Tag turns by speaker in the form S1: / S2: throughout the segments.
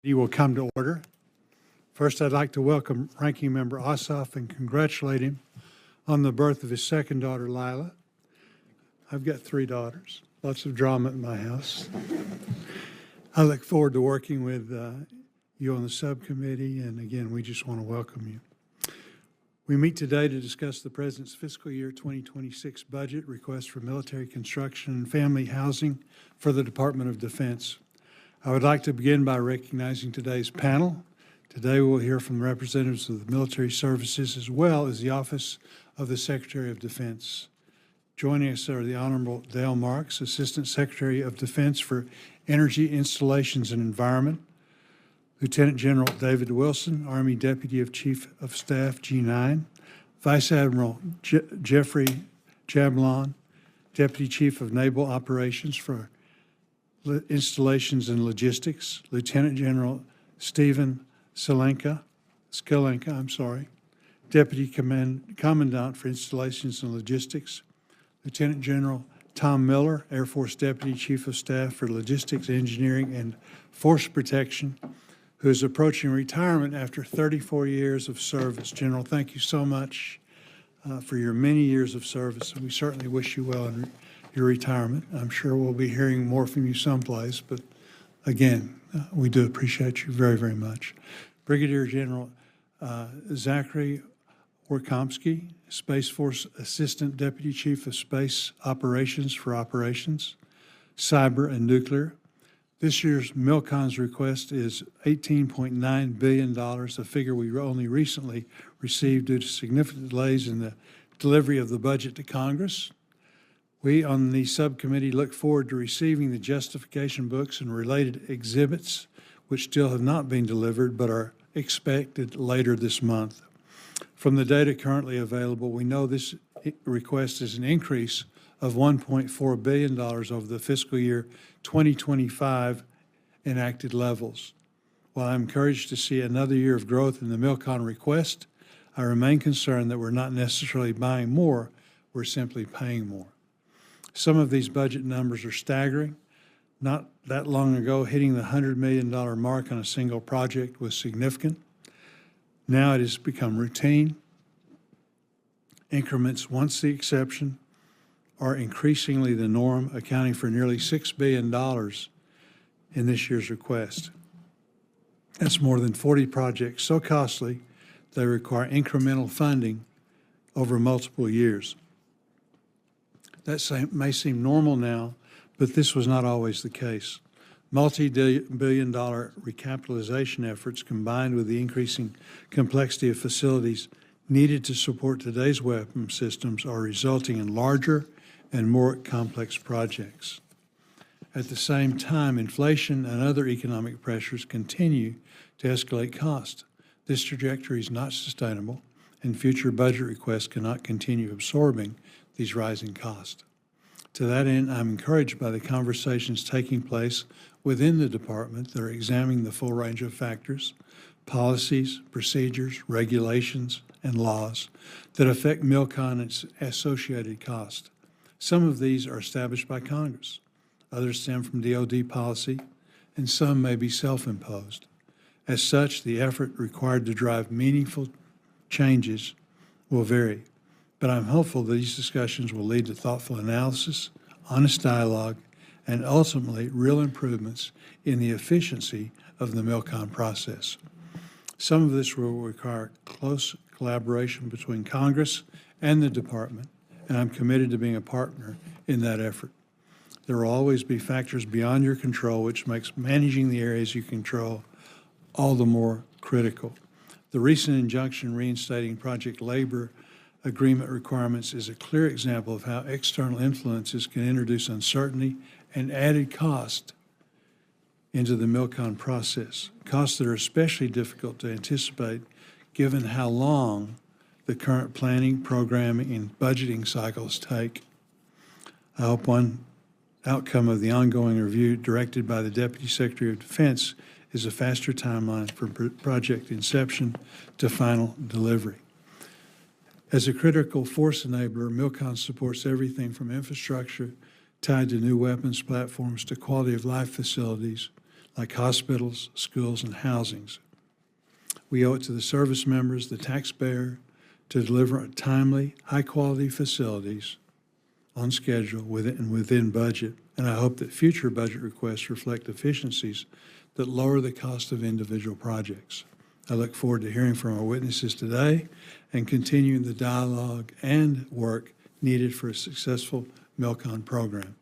S1: He will come to order. First, I'd like to welcome Ranking Member Ossoff and congratulate him on the birth of his second daughter, Lila. I've got 3 daughters, lots of drama in my house. I look forward to working with you on the subcommittee, and again, we just want to welcome you. We meet today to discuss the President's fiscal year 2026 budget request for military construction and family housing for the Department of Defense. I would like to begin by recognizing today's panel. Today we'll hear from representatives of the military services as well as the Office of the Secretary of Defense. Joining us are the Honorable Dale Marks, Assistant Secretary of Defense for Energy, Installations, and Environment, Lieutenant General David Wilson, Army Deputy of Chief of Staff, G9, Vice Admiral Jeffrey Jablon, Deputy Chief of Naval Operations for Installations and Logistics, Lieutenant General Stephen Sklenka, Deputy Commandant for Installations and Logistics, Lieutenant General Tom Miller, Air Force Deputy Chief of Staff for Logistics, Engineering, and Force Protection, who is approaching retirement after 34 years of service. General, thank you so much for your many years of service, and we certainly wish you well in your retirement. I'm sure we'll be hearing more from you someplace, but again, we do appreciate you very, very much. Brigadier General Zachary Warkomsky, Space Force Assistant Deputy Chief of Space Operations for Operations, Cyber, and Nuclear. This year's MILCON's request is $18.9 billion, a figure we only recently received due to significant delays in the delivery of the budget to Congress. We on the subcommittee look forward to receiving the justification books and related exhibits, which still have not been delivered but are expected later this month. From the data currently available, we know this request is an increase of $1.4 billion over the fiscal year 2025 enacted levels. While I'm encouraged to see another year of growth in the MILCON request, I remain concerned that we're not necessarily buying more, we're simply paying more. Some of these budget numbers are staggering. Not that long ago, hitting the $100 million mark on a single project was significant. Now it has become routine. Increments, once the exception, are increasingly the norm, accounting for nearly $6 billion in this year's request. That's more than 40 projects so costly they require incremental funding over multiple years. That may seem normal now, but this was not always the case. Multi-billion-dollar recapitalization efforts combined with the increasing complexity of facilities needed to support today's weapon systems are resulting in larger and more complex projects. At the same time, inflation and other economic pressures continue to escalate cost. This trajectory is not sustainable, and future budget requests cannot continue absorbing these rising costs. To that end, I'm encouraged by the conversations taking place within the department that are examining the full range of factors, policies, procedures, regulations, and laws that affect MILCON and its associated cost. Some of these are established by Congress, others stem from DoD policy, and some may be self-imposed. As such, the effort required to drive meaningful changes will vary, but I'm hopeful that these discussions will lead to thoughtful analysis, honest dialogue, and ultimately real improvements in the efficiency of the MILCON process. Some of this will require close collaboration between Congress and the department, and I'm committed to being a partner in that effort. There will always be factors beyond your control, which makes managing the areas you control all the more critical. The recent injunction reinstating project labor agreement requirements is a clear example of how external influences can introduce uncertainty and added cost into the MILCON process, costs that are especially difficult to anticipate given how long the current planning, programming, and budgeting cycles take. I hope one outcome of the ongoing review directed by the Deputy Secretary of Defense is a faster timeline from project inception to final delivery. As a critical force enabler, MILCON supports everything from infrastructure tied to new weapons platforms to quality of life facilities like hospitals, schools, and housings. We owe it to the service members, the taxpayer, to deliver timely, high-quality facilities on schedule within budget, and I hope that future budget requests reflect efficiencies that lower the cost of individual projects. I look forward to hearing from our witnesses today and continuing the dialogue and work needed for a successful MILCON program.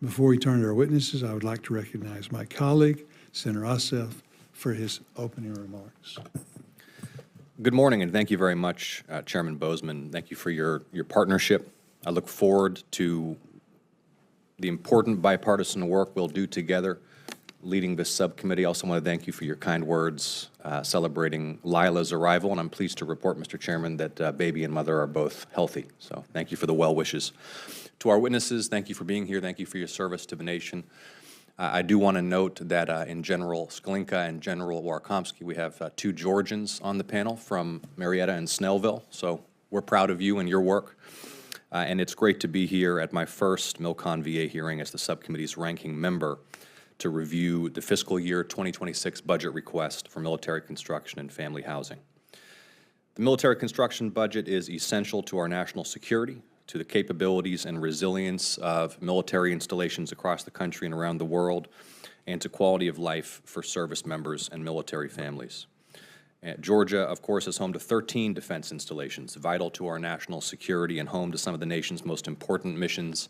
S1: Before we turn to our witnesses, I would like to recognize my colleague, Senator Ossoff, for his opening remarks.
S2: Good morning, and thank you very much, Chairman Boozman. Thank you for your partnership. I look forward to the important bipartisan work we'll do together leading this subcommittee. I also want to thank you for your kind words celebrating Lila's arrival, and I'm pleased to report, Mr. Chairman, that baby and mother are both healthy. So thank you for the well wishes. To our witnesses, thank you for being here. Thank you for your service to the nation. I do want to note that in General Sklinka and General Warkomsky, we have two Georgians on the panel from Marietta and Snellville. So we're proud of you and your work. And it's great to be here at my first MILCON VA hearing as the subcommittee's ranking member to review the fiscal year 2026 budget request for military construction and family housing. The military construction budget is essential to our national security, to the capabilities and resilience of military installations across the country and around the world, and to quality of life for service members and military families. Georgia, of course, is home to 13 defense installations, vital to our national security and home to some of the nation's most important missions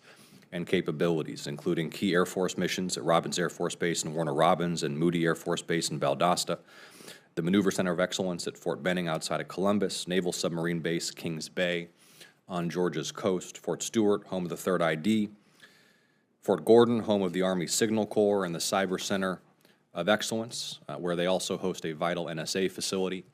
S2: and capabilities, including key Air Force missions at Robins Air Force Base in Warner Robins and Moody Air Force Base in Valdosta, the Maneuver Center of Excellence at Fort Benning outside of Columbus, Naval Submarine Base Kings Bay on Georgia's coast, Fort Stewart, home of the 3rd ID, Fort Gordon, home of the Army Signal Corps and the Cyber Center of Excellence, where they also host a vital NSA facility,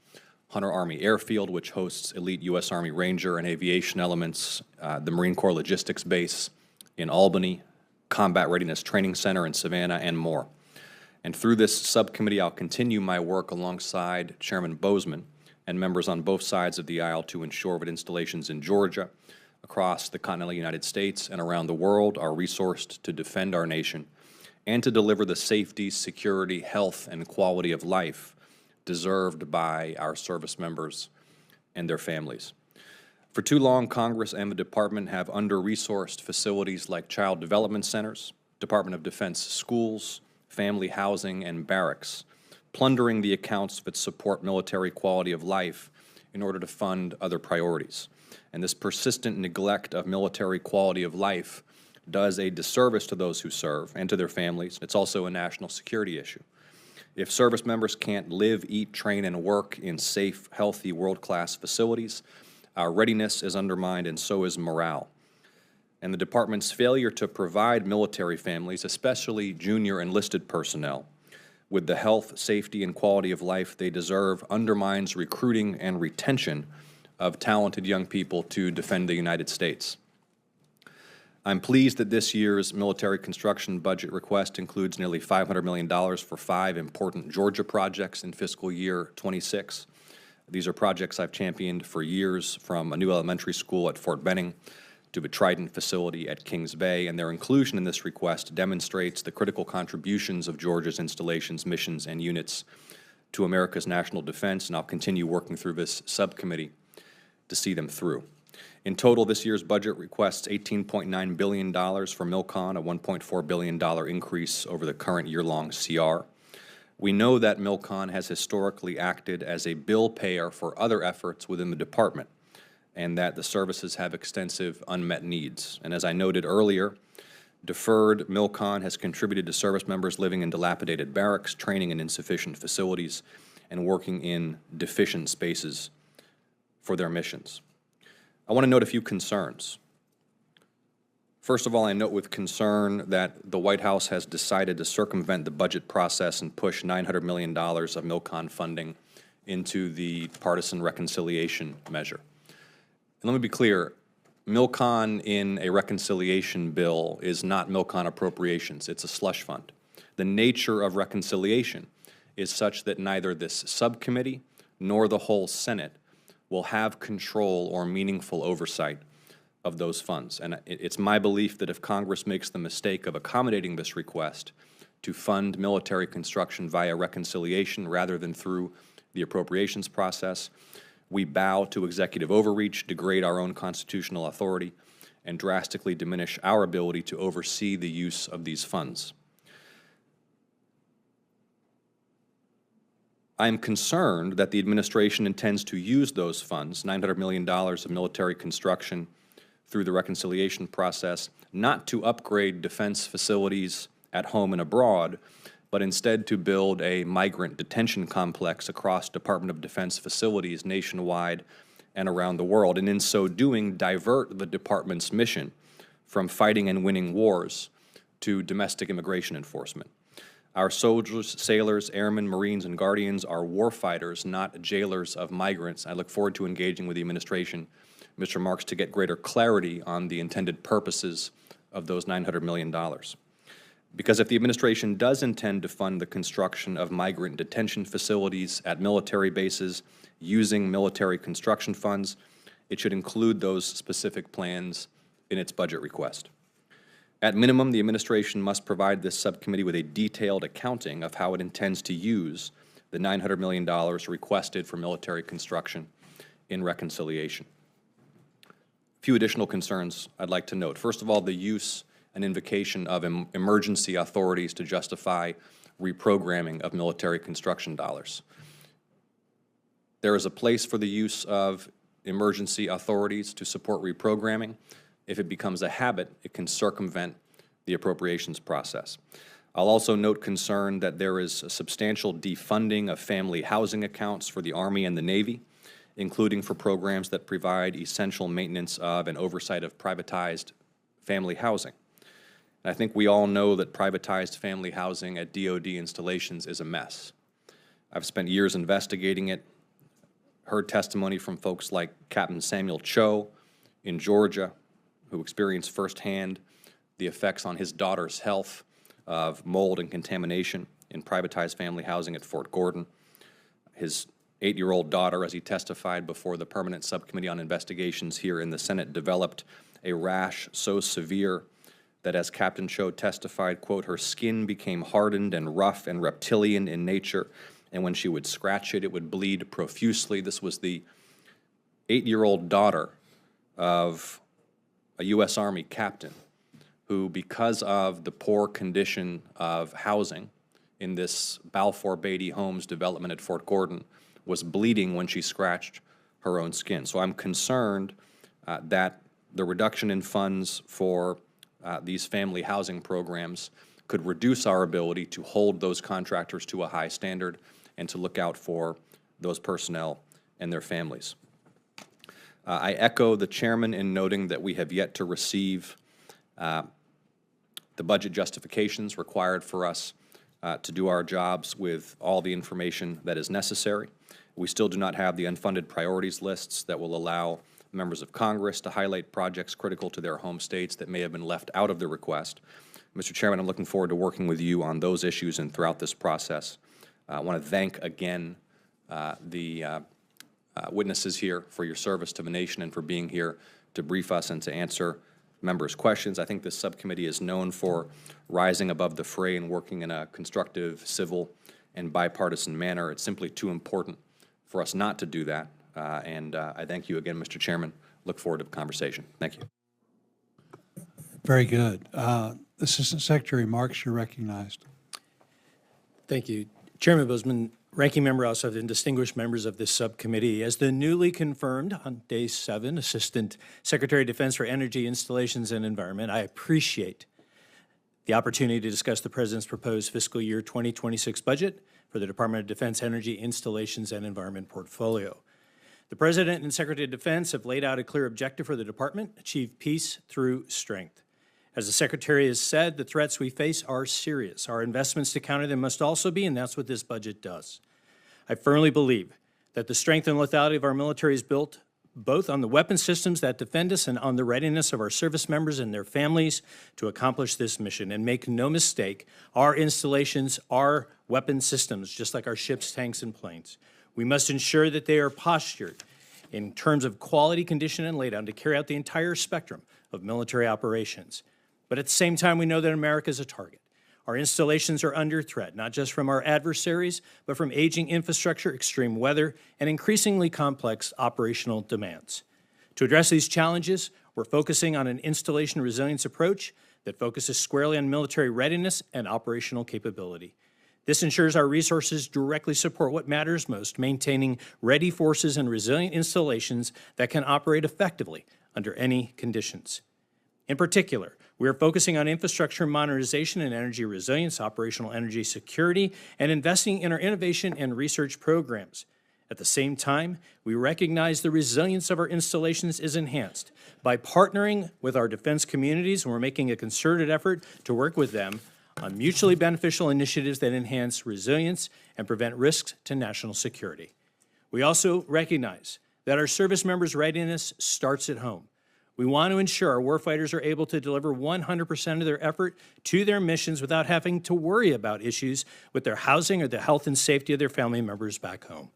S2: Hunter Army Airfield, which hosts elite U.S. Army Ranger and aviation elements, the Marine Corps Logistics Base in Albany, Combat Readiness Training Center in Savannah, and more. And through this subcommittee, I'll continue my work alongside Chairman Boozman and members on both sides of the aisle to ensure that installations in Georgia, across the continental United States, and around the world are resourced to defend our nation and to deliver the safety, security, health, and quality of life deserved by our service members and their families. For too long, Congress and the Department have under-resourced facilities like child development centers, Department of Defense schools, family housing, and barracks, plundering the accounts that support military quality of life in order to fund other priorities. And this persistent neglect of military quality of life does a disservice to those who serve and to their families. It's also a national security issue. If service members can't live, eat, train, and work in safe, healthy, world-class facilities, our readiness is undermined and so is morale. And the Department's failure to provide military families, especially junior enlisted personnel, with the health, safety, and quality of life they deserve undermines recruiting and retention of talented young people to defend the United States. I'm pleased that this year's military construction budget request includes nearly $500 million for 5 important Georgia projects in fiscal year 26. These are projects I've championed for years, from a new elementary school at Fort Benning to the Trident facility at Kings Bay, and their inclusion in this request demonstrates the critical contributions of Georgia's installations, missions, and units to America's national defense, and I'll continue working through this subcommittee to see them through. In total, this year's budget requests $18.9 billion for MILCON, a $1.4 billion increase over the current year-long CR. We know that MILCON has historically acted as a bill payer for other efforts within the department, and that the services have extensive unmet needs. And as I noted earlier, deferred MILCON has contributed to service members living in dilapidated barracks, training in insufficient facilities, and working in deficient spaces for their missions. I want to note a few concerns. First of all, I note with concern that the White House has decided to circumvent the budget process and push $900 million of MILCON funding into the partisan reconciliation measure. And let me be clear, MILCON in a reconciliation bill is not MILCON appropriations, it's a slush fund. The nature of reconciliation is such that neither this subcommittee nor the whole Senate will have control or meaningful oversight of those funds. And it's my belief that if Congress makes the mistake of accommodating this request to fund military construction via reconciliation rather than through the appropriations process, we bow to executive overreach, degrade our own constitutional authority, and drastically diminish our ability to oversee the use of these funds. I am concerned that the administration intends to use those funds, $900 million of military construction, through the reconciliation process, not to upgrade defense facilities at home and abroad, but instead to build a migrant detention complex across Department of Defense facilities nationwide and around the world, and in so doing, divert the department's mission from fighting and winning wars to domestic immigration enforcement. Our soldiers, sailors, airmen, Marines, and Guardians are warfighters, not jailers of migrants. I look forward to engaging with the administration, Mr. Marks, to get greater clarity on the intended purposes of those $900 million. Because if the administration does intend to fund the construction of migrant detention facilities at military bases using military construction funds, it should include those specific plans in its budget request. At minimum, the administration must provide this subcommittee with a detailed accounting of how it intends to use the $900 million requested for military construction in reconciliation. A few additional concerns I'd like to note. First of all, the use and invocation of emergency authorities to justify reprogramming of military construction dollars. There is a place for the use of emergency authorities to support reprogramming. If it becomes a habit, it can circumvent the appropriations process. I'll also note concern that there is a substantial defunding of family housing accounts for the Army and the Navy, including for programs that provide essential maintenance of and oversight of privatized family housing. And I think we all know that privatized family housing at DoD installations is a mess. I've spent years investigating it, heard testimony from folks like Captain Samuel Cho in Georgia, who experienced firsthand the effects on his daughter's health of mold and contamination in privatized family housing at Fort Gordon. His 8-year-old daughter, as he testified before the Permanent Subcommittee on Investigations here in the Senate, developed a rash so severe that, as Captain Cho testified, quote, her skin became hardened and rough and reptilian in nature, and when she would scratch it, it would bleed profusely. This was the 8-year-old daughter of a U.S. Army captain who, because of the poor condition of housing in this Balfour Beatty Homes development at Fort Gordon, was bleeding when she scratched her own skin. So I'm concerned that the reduction in funds for these family housing programs could reduce our ability to hold those contractors to a high standard and to look out for those personnel and their families. I echo the chairman in noting that we have yet to receive the budget justifications required for us to do our jobs with all the information that is necessary. We still do not have the unfunded priorities lists that will allow members of Congress to highlight projects critical to their home states that may have been left out of the request. Mr. Chairman, I'm looking forward to working with you on those issues and throughout this process. I want to thank again the witnesses here for your service to the nation and for being here to brief us and to answer members' questions. I think this subcommittee is known for rising above the fray and working in a constructive, civil, and bipartisan manner. It's simply too important for us not to do that. I thank you again, Mr. Chairman. Look forward to the conversation. Thank you.
S1: Very good. Assistant Secretary Marks, you're recognized.
S3: Thank you. Chairman Boozman, Ranking Member Ossoff, and distinguished members of this subcommittee. As the newly confirmed on day 7 Assistant Secretary of Defense for Energy, Installations, and Environment, I appreciate the opportunity to discuss the President's proposed fiscal year 2026 budget for the Department of Defense Energy, Installations, and Environment portfolio. The President and Secretary of Defense have laid out a clear objective for the Department: achieve peace through strength. As the Secretary has said, the threats we face are serious. Our investments to counter them must also be, and that's what this budget does. I firmly believe that the strength and lethality of our military is built both on the weapon systems that defend us and on the readiness of our service members and their families to accomplish this mission. And make no mistake, our installations are weapon systems, just like our ships, tanks, and planes. We must ensure that they are postured in terms of quality, condition, and laydown to carry out the entire spectrum of military operations. But at the same time, we know that America is a target. Our installations are under threat, not just from our adversaries, but from aging infrastructure, extreme weather, and increasingly complex operational demands. To address these challenges, we're focusing on an installation resilience approach that focuses squarely on military readiness and operational capability. This ensures our resources directly support what matters most, maintaining ready forces and resilient installations that can operate effectively under any conditions. In particular, we are focusing on infrastructure modernization and energy resilience, operational energy security, and investing in our innovation and research programs. At the same time, we recognize the resilience of our installations is enhanced by partnering with our defense communities, and we're making a concerted effort to work with them on mutually beneficial initiatives that enhance resilience and prevent risks to national security. We also recognize that our service members' readiness starts at home. We want to ensure our warfighters are able to deliver 100% of their effort to their missions without having to worry about issues with their housing or the health and safety of their family members back home.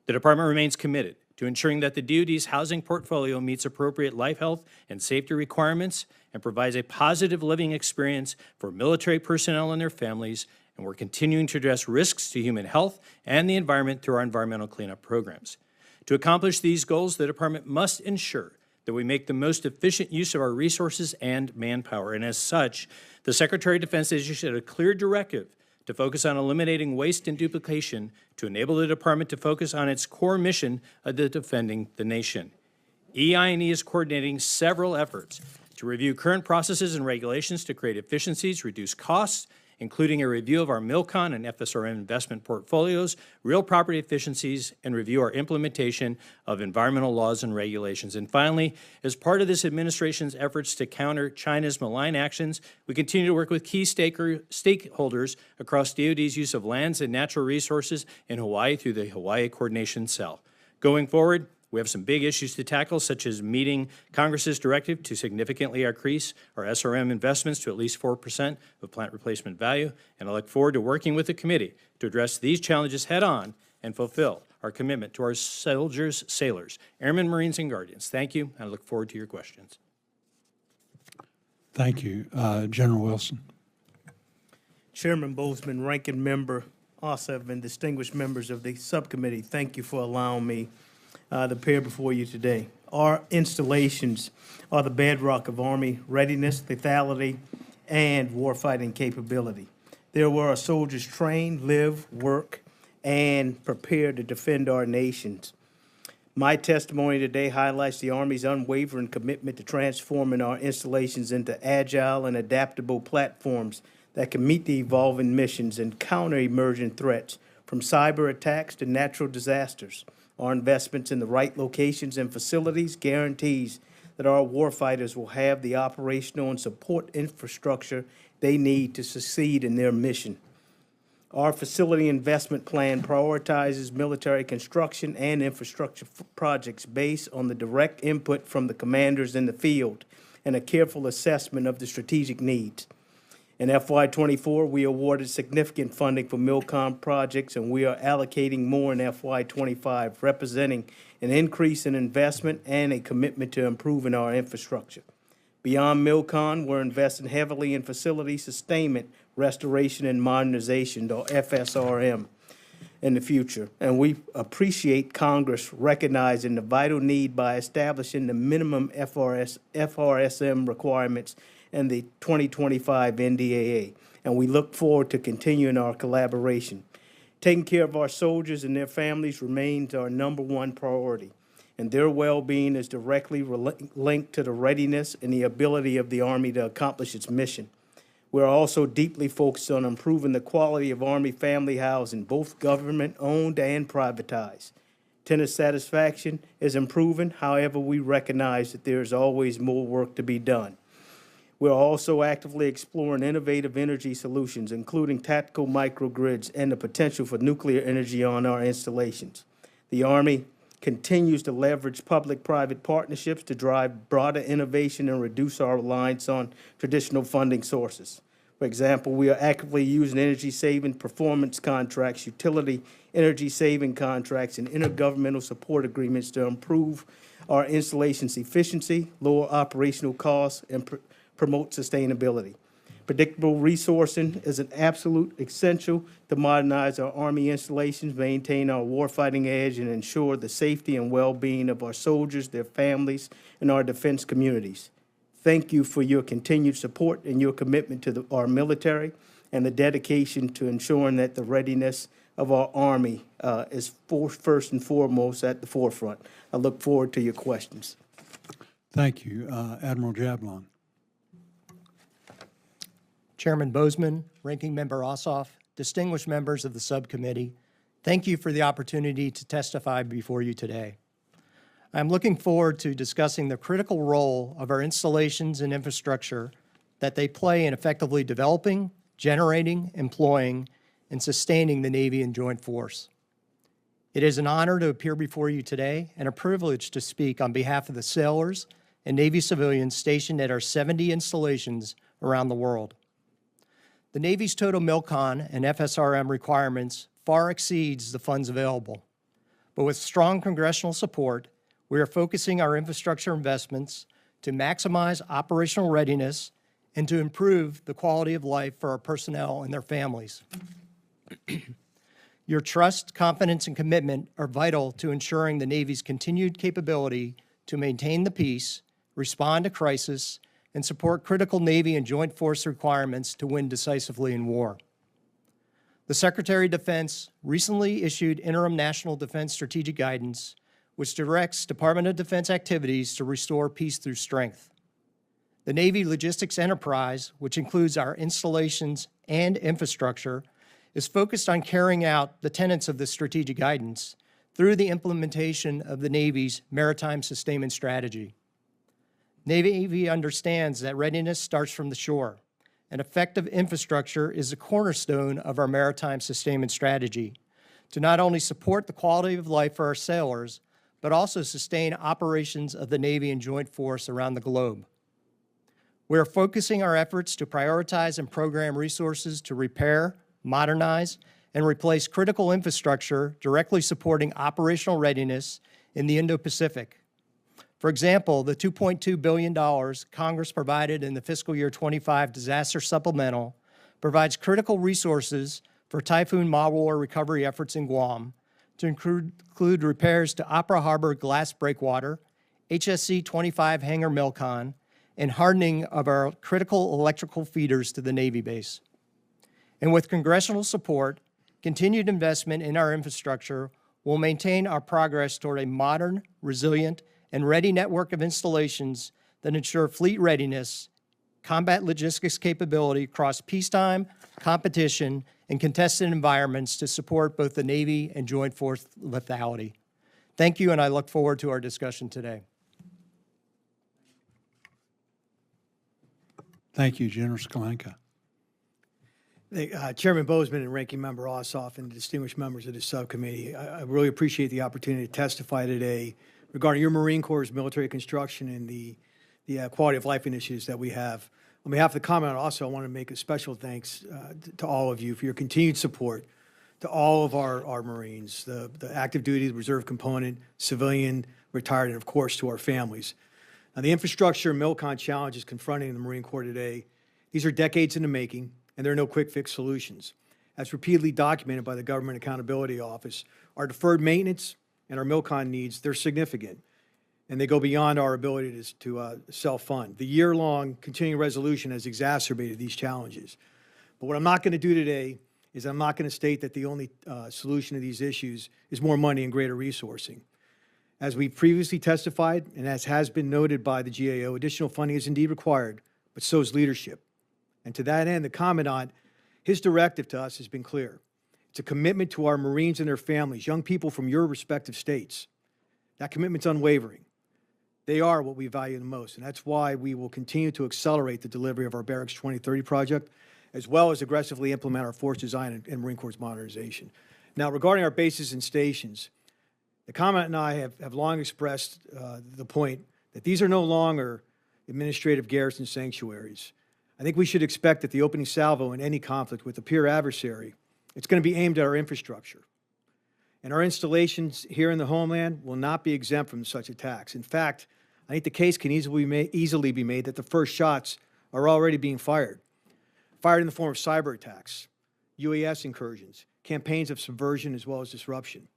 S3: The Department remains committed to ensuring that the DoD's housing portfolio meets appropriate life, health, and safety requirements and provides a positive living experience for military personnel and their families, and we're continuing to address risks to human health and the environment through our environmental cleanup programs. To accomplish these goals, the Department must ensure that we make the most efficient use of our resources and manpower. And as such, the Secretary of Defense has issued a clear directive to focus on eliminating waste and duplication to enable the Department to focus on its core mission of defending the nation. EI&E is coordinating several efforts to review current processes and regulations to create efficiencies, reduce costs, including a review of our MILCON and FSRM investment portfolios, real property efficiencies, and review our implementation of environmental laws and regulations. And finally, as part of this administration's efforts to counter China's malign actions, we continue to work with key stakeholders across DoD's use of lands and natural resources in Hawaii through the Hawaii Coordination Cell. Going forward, we have some big issues to tackle, such as meeting Congress's directive to significantly increase our SRM investments to at least 4% of plant replacement value, and I look forward to working with the committee to address these challenges head-on and fulfill our commitment to our soldiers, sailors, airmen, Marines, and Guardians. Thank you, and I look forward to your questions.
S1: Thank you. General Wilson.
S4: Chairman Bozeman, Ranking Member Ossoff, and distinguished members of the subcommittee, thank you for allowing me to appear before you today. Our installations are the bedrock of Army readiness, lethality, and warfighting capability. They're where our soldiers train, live, work, and prepare to defend our nations. My testimony today highlights the Army's unwavering commitment to transforming our installations into agile and adaptable platforms that can meet the evolving missions and counter emerging threats, from cyber attacks to natural disasters. Our investments in the right locations and facilities guarantees that our warfighters will have the operational and support infrastructure they need to succeed in their mission. Our facility investment plan prioritizes military construction and infrastructure projects based on the direct input from the commanders in the field and a careful assessment of the strategic needs. In FY24, we awarded significant funding for MILCON projects, and we are allocating more in FY25, representing an increase in investment and a commitment to improving our infrastructure. Beyond MILCON, we're investing heavily in facility sustainment, restoration, and modernization, or FSRM, in the future. And we appreciate Congress recognizing the vital need by establishing the minimum FRSM requirements and the 2025 NDAA, and we look forward to continuing our collaboration. Taking care of our soldiers and their families remains our #1 priority, and their well-being is directly linked to the readiness and the ability of the Army to accomplish its mission. We're also deeply focused on improving the quality of Army family housing, both government-owned and privatized. Tenant satisfaction is improving. However, we recognize that there is always more work to be done. We're also actively exploring innovative energy solutions, including tactical microgrids and the potential for nuclear energy on our installations. The Army continues to leverage public-private partnerships to drive broader innovation and reduce our reliance on traditional funding sources. For example, we are actively using energy-saving performance contracts, utility energy-saving contracts, and intergovernmental support agreements to improve our installation's efficiency, lower operational costs, and promote sustainability. Predictable resourcing is an absolute essential to modernize our Army installations, maintain our warfighting edge, and ensure the safety and well-being of our soldiers, their families, and our defense communities. Thank you for your continued support and your commitment to our military and the dedication to ensuring that the readiness of our Army is first and foremost at the forefront. I look forward to your questions.
S1: Thank you. Admiral Jablon.
S5: Chairman Bozeman, Ranking Member Ossoff, distinguished members of the subcommittee, thank you for the opportunity to testify before you today. I'm looking forward to discussing the critical role of our installations and infrastructure that they play in effectively developing, generating, employing, and sustaining the Navy and Joint Force. It is an honor to appear before you today and a privilege to speak on behalf of the sailors and Navy civilians stationed at our 70 installations around the world. The Navy's total MILCON and FSRM requirements far exceeds the funds available. But with strong congressional support, we are focusing our infrastructure investments to maximize operational readiness and to improve the quality of life for our personnel and their families. Your trust, confidence, and commitment are vital to ensuring the Navy's continued capability to maintain the peace, respond to crisis, and support critical Navy and Joint Force requirements to win decisively in war. The Secretary of Defense recently issued interim National Defense Strategic Guidance, which directs Department of Defense activities to restore peace through strength. The Navy Logistics Enterprise, which includes our installations and infrastructure, is focused on carrying out the tenets of the strategic guidance through the implementation of the Navy's Maritime Sustainment Strategy. Navy understands that readiness starts from the shore, and effective infrastructure is the cornerstone of our maritime sustainment strategy to not only support the quality of life for our sailors, but also sustain operations of the Navy and Joint Force around the globe. We are focusing our efforts to prioritize and program resources to repair, modernize, and replace critical infrastructure directly supporting operational readiness in the Indo-Pacific. For example, the $2.2 billion Congress provided in the fiscal year 25 disaster supplemental provides critical resources for Typhoon malware recovery efforts in Guam, to include repairs to Opera Harbor glass breakwater, HSC 25 hangar MILCON, and hardening of our critical electrical feeders to the Navy base. And with congressional support, continued investment in our infrastructure will maintain our progress toward a modern, resilient, and ready network of installations that ensure fleet readiness, combat logistics capability across peacetime, competition, and contested environments to support both the Navy and Joint Force lethality. Thank you, and I look forward to our discussion today.
S1: Thank you, General Skalenka.
S6: Chairman Bozeman and Ranking Member Ossoff and distinguished members of the subcommittee, I really appreciate the opportunity to testify today regarding your Marine Corps' military construction and the quality of life initiatives that we have. On behalf of the Commandant, also, I want to make a special thanks to all of you for your continued support to all of our Marines, the active duty, the reserve component, civilian, retired, and of course to our families. Now, the infrastructure and MILCON challenges confronting the Marine Corps today, these are decades in the making, and there are no quick fix solutions. As repeatedly documented by the Government Accountability Office, our deferred maintenance and our MILCON needs, they're significant, and they go beyond our ability to self-fund. The year-long continuing resolution has exacerbated these challenges. But what I'm not going to do today is I'm not going to state that the only solution to these issues is more money and greater resourcing. As we previously testified, and as has been noted by the GAO, additional funding is indeed required, but so is leadership. And to that end, the Commandant, his directive to us has been clear. It's a commitment to our Marines and their families, young people from your respective states. That commitment's unwavering. They are what we value the most, and that's why we will continue to accelerate the delivery of our Barracks 2030 project, as well as aggressively implement our force design and Marine Corps modernization. Now, regarding our bases and stations, the Commandant and I have long expressed the point that these are no longer administrative garrison sanctuaries. I think we should expect that the opening salvo in any conflict with a peer adversary, it's going to be aimed at our infrastructure. And our installations here in the homeland will not be exempt from such attacks. In fact, I think the case can easily be made that the first shots are already being fired in the form of cyber attacks, UAS incursions, campaigns of subversion as well as disruption.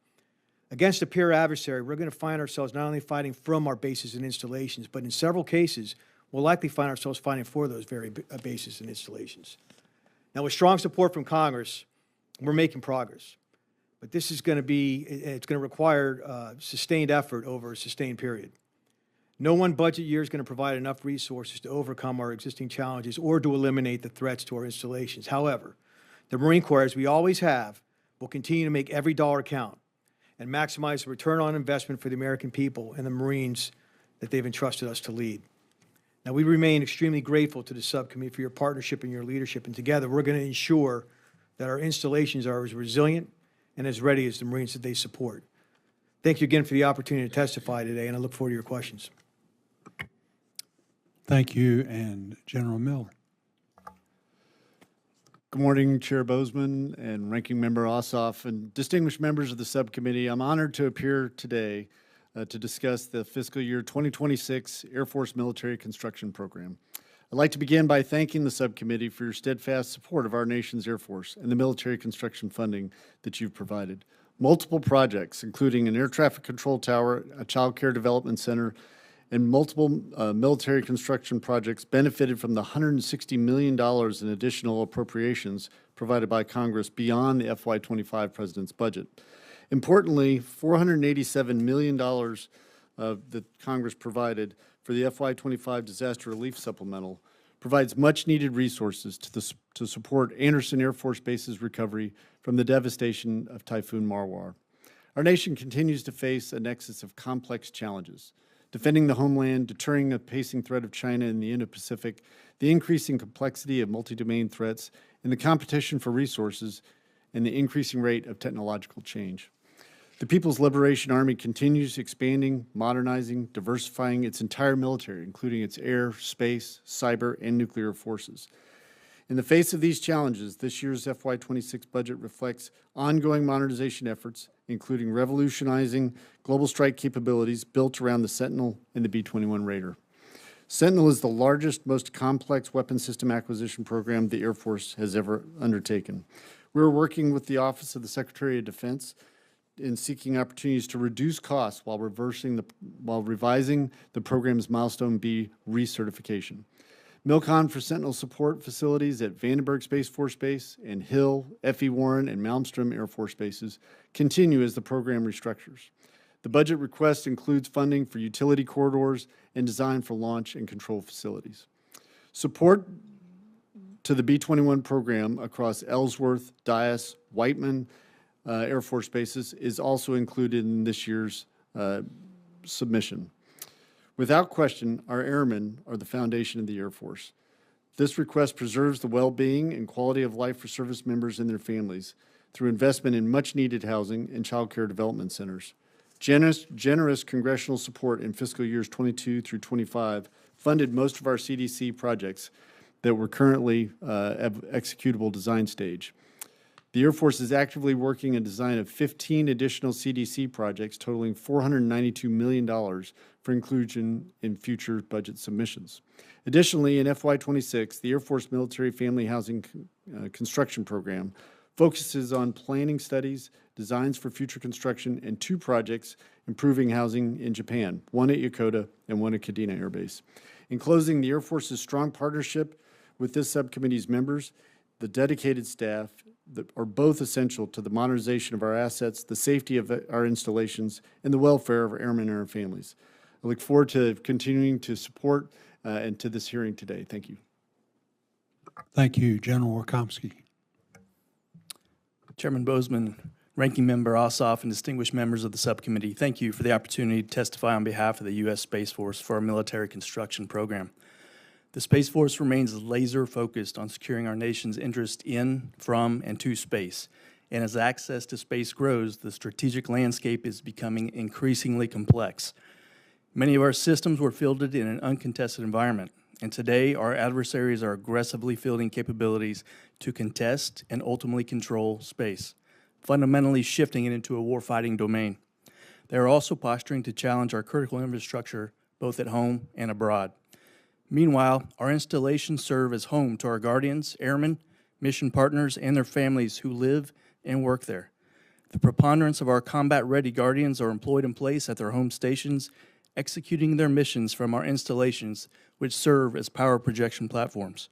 S6: Against a peer adversary, we're going to find ourselves not only fighting from our bases and installations, but in several cases, we'll likely find ourselves fighting for those very bases and installations. Now, with strong support from Congress, we're making progress. But this is going to be, it's going to require sustained effort over a sustained period. No one budget year is going to provide enough resources to overcome our existing challenges or to eliminate the threats to our installations. However, the Marine Corps, as we always have, will continue to make every dollar count and maximize the return on investment for the American people and the Marines that they've entrusted us to lead. Now, we remain extremely grateful to the subcommittee for your partnership and your leadership, and together we're going to ensure that our installations are as resilient and as ready as the Marines that they support. Thank you again for the opportunity to testify today, and I look forward to your questions.
S1: Thank you, and General Miller.
S7: Good morning, Chair Bozeman and Ranking Member Ossoff and distinguished members of the subcommittee. I'm honored to appear today to discuss the fiscal year 2026 Air Force Military Construction Program. I'd like to begin by thanking the subcommittee for your steadfast support of our nation's Air Force and the military construction funding that you've provided. Multiple projects, including an air traffic control tower, a child care development center, and multiple military construction projects benefited from the $160 million in additional appropriations provided by Congress beyond the FY25 President's budget. Importantly, $487 million that Congress provided for the FY25 Disaster Relief Supplemental provides much-needed resources to support Andersen Air Force Base's recovery from the devastation of Typhoon Marwar. Our nation continues to face a nexus of complex challenges: defending the homeland, deterring the pacing threat of China in the Indo-Pacific, the increasing complexity of multi-domain threats, and the competition for resources, and the increasing rate of technological change. The People's Liberation Army continues expanding, modernizing, diversifying its entire military, including its air, space, cyber, and nuclear forces. In the face of these challenges, this year's FY26 budget reflects ongoing modernization efforts, including revolutionizing global strike capabilities built around the Sentinel and the B-21 Raider. Sentinel is the largest, most complex weapon system acquisition program the Air Force has ever undertaken. We're working with the Office of the Secretary of Defense in seeking opportunities to reduce costs while revising the program's Milestone B recertification. MILCON for Sentinel support facilities at Vandenberg Space Force Base and Hill, F.E. Warren, and Malmstrom Air Force Bases continue as the program restructures. The budget request includes funding for utility corridors and design for launch and control facilities. Support to the B-21 program across Ellsworth, Dyess, Whiteman Air Force Bases is also included in this year's submission. Without question, our airmen are the foundation of the Air Force. This request preserves the well-being and quality of life for service members and their families through investment in much-needed housing and child care development centers. Generous congressional support in fiscal years 22 through 25 funded most of our CDC projects that were currently at executable design stage. The Air Force is actively working on design of 15 additional CDC projects totaling $492 million for inclusion in future budget submissions. Additionally, in FY26, the Air Force Military Family Housing Construction Program focuses on planning studies, designs for future construction, and 2 projects improving housing in Japan, one at Yokota and one at Kadena Air Base. In closing, the Air Force's strong partnership with this subcommittee's members, the dedicated staff, that are both essential to the modernization of our assets, the safety of our installations, and the welfare of our airmen and our families. I look forward to continuing to support and to this hearing today. Thank you.
S1: Thank you, General Warkomski.
S8: Chairman Bozeman, Ranking Member Ossoff, and distinguished members of the subcommittee, thank you for the opportunity to testify on behalf of the U.S. Space Force for our military construction program. The Space Force remains laser-focused on securing our nation's interest in, from, and to space. And as access to space grows, the strategic landscape is becoming increasingly complex. Many of our systems were fielded in an uncontested environment. and today our adversaries are aggressively fielding capabilities to contest and ultimately control space, fundamentally shifting it into a warfighting domain. They are also posturing to challenge our critical infrastructure both at home and abroad. Meanwhile, our installations serve as home to our guardians, airmen, mission partners, and their families who live and work there. The preponderance of our combat-ready guardians are employed in place at their home stations, executing their missions from our installations, which serve as power projection platforms.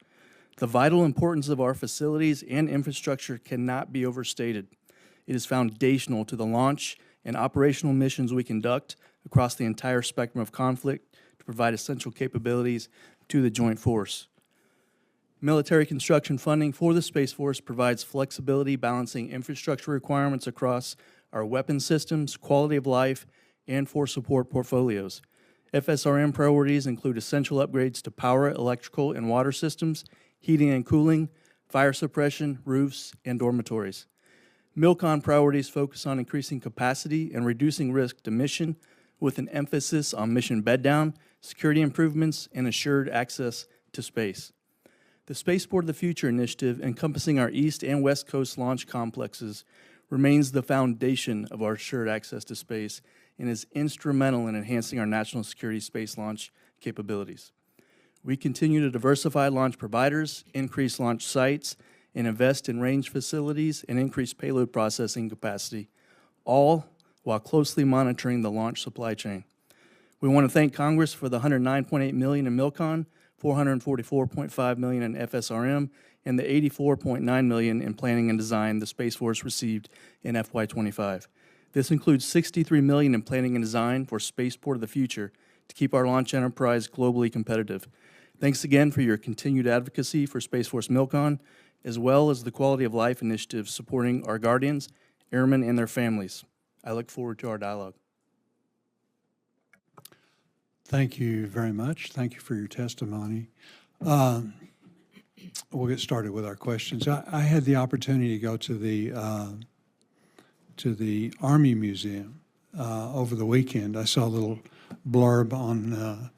S8: The vital importance of our facilities and infrastructure cannot be overstated. It is foundational to the launch and operational missions we conduct across the entire spectrum of conflict to provide essential capabilities to the Joint Force. Military construction funding for the Space Force provides flexibility balancing infrastructure requirements across our weapon systems, quality of life, and force support portfolios. FSRM priorities include essential upgrades to power, electrical, and water systems, heating and cooling, fire suppression, roofs, and dormitories. MILCON priorities focus on increasing capacity and reducing risk to mission with an emphasis on mission bed down, security improvements, and assured access to space. The Spaceport of the Future initiative, encompassing our East and West Coast launch complexes, remains the foundation of our assured access to space and is instrumental in enhancing our national security space launch capabilities. We continue to diversify launch providers, increase launch sites, and invest in range facilities and increase payload processing capacity, all while closely monitoring the launch supply chain. We want to thank Congress for the $109.8 million in MILCON, $444.5 million in FSRM, and the $84.9 million in planning and design the Space Force received in FY25. This includes $63 million in planning and design for Spaceport of the Future to keep our launch enterprise globally competitive. Thanks again for your continued advocacy for Space Force MILCON, as well as the quality of life initiatives supporting our guardians, airmen, and their families. I look forward to our dialogue.
S1: Thank you very much. Thank you for your testimony. We'll get started with our questions. I had the opportunity to go to the Army Museum over the weekend. I saw a little blurb on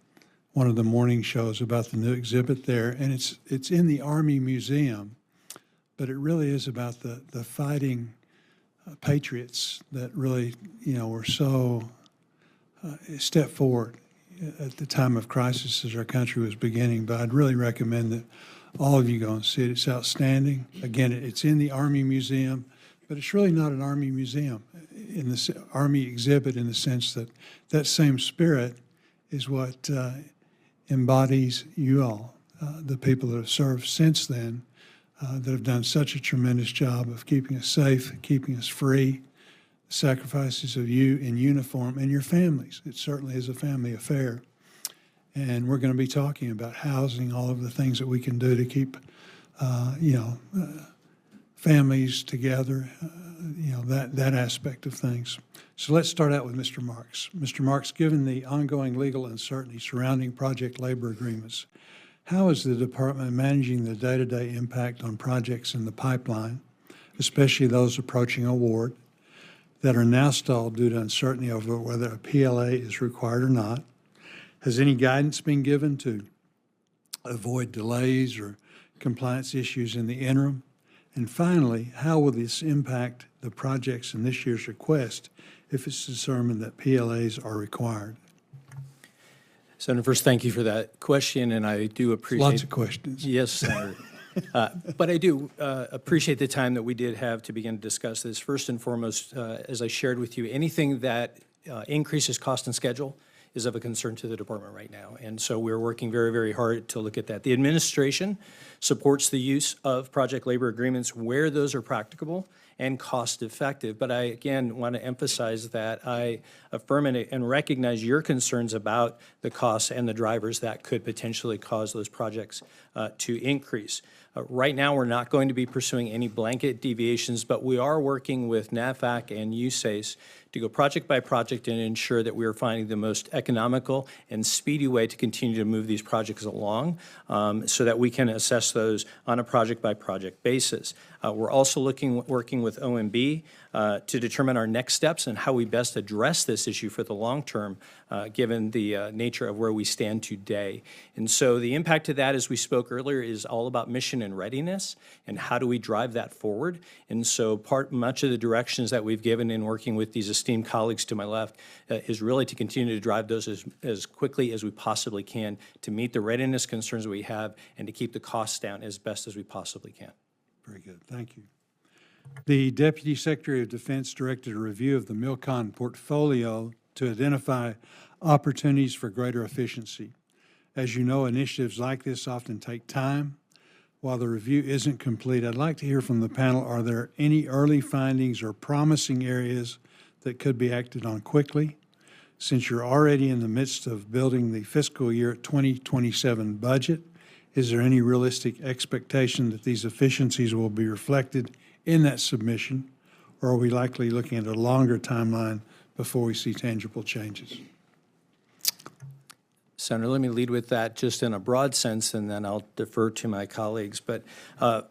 S1: one of the morning shows about the new exhibit there, and it's in the Army Museum, but it really is about the fighting patriots that really, were so stepped forward at the time of crisis as our country was beginning. But I'd really recommend that all of you go and see it. It's outstanding. Again, it's in the Army Museum, but it's really not an Army museum in the Army exhibit, in the sense that that same spirit is what embodies you all, the people that have served since then, that have done such a tremendous job of keeping us safe, keeping us free, the sacrifices of you in uniform and your families. It certainly is a family affair. And we're going to be talking about housing, all of the things that we can do to keep, families together, that aspect of things. So let's start out with Mr. Marks. Mr. Marks, given the ongoing legal uncertainty surrounding project labor agreements, how is the department managing the day-to-day impact on projects in the pipeline, especially those approaching award, that are now stalled due to uncertainty over whether a PLA is required or not? Has any guidance been given to avoid delays or compliance issues in the interim? And finally, how will this impact the projects in this year's request if it's determined that PLAs are required?
S3: Senator, first, thank you for that question, and I do appreciate—
S1: Lots of questions.
S3: Yes, Senator. But I do appreciate the time that we did have to begin to discuss this. First and foremost, as I shared with you, anything that increases cost and schedule is of a concern to the department right now. And so we're working very, very hard to look at that. The administration supports the use of project labor agreements where those are practicable and cost effective. But I, again, want to emphasize that I affirm and recognize your concerns about the costs and the drivers that could potentially cause those projects to increase. Right now, we're not going to be pursuing any blanket deviations, but we are working with NAVFAC and USACE to go project by project and ensure that we are finding the most economical and speedy way to continue to move these projects along, so that we can assess those on a project by project basis. We're also working with with OMB to determine our next steps and how we best address this issue for the long term, given the nature of where we stand today. And so the impact of that, as we spoke earlier, is all about mission and readiness and how do we drive that forward. And so much of the directions that we've given in working with these esteemed colleagues to my left is really to continue to drive those as quickly as we possibly can to meet the readiness concerns we have and to keep the costs down as best as we possibly can.
S1: Very good, thank you. The Deputy Secretary of Defense directed a review of the MILCON portfolio to identify opportunities for greater efficiency. As you know, initiatives like this often take time. While the review isn't complete, I'd like to hear from the panel, are there any early findings or promising areas that could be acted on quickly? Since you're already in the midst of building the fiscal year 2027 budget, is there any realistic expectation that these efficiencies will be reflected in that submission, or are we likely looking at a longer timeline before we see tangible changes?
S3: Senator, let me lead with that just in a broad sense, and then I'll defer to my colleagues. But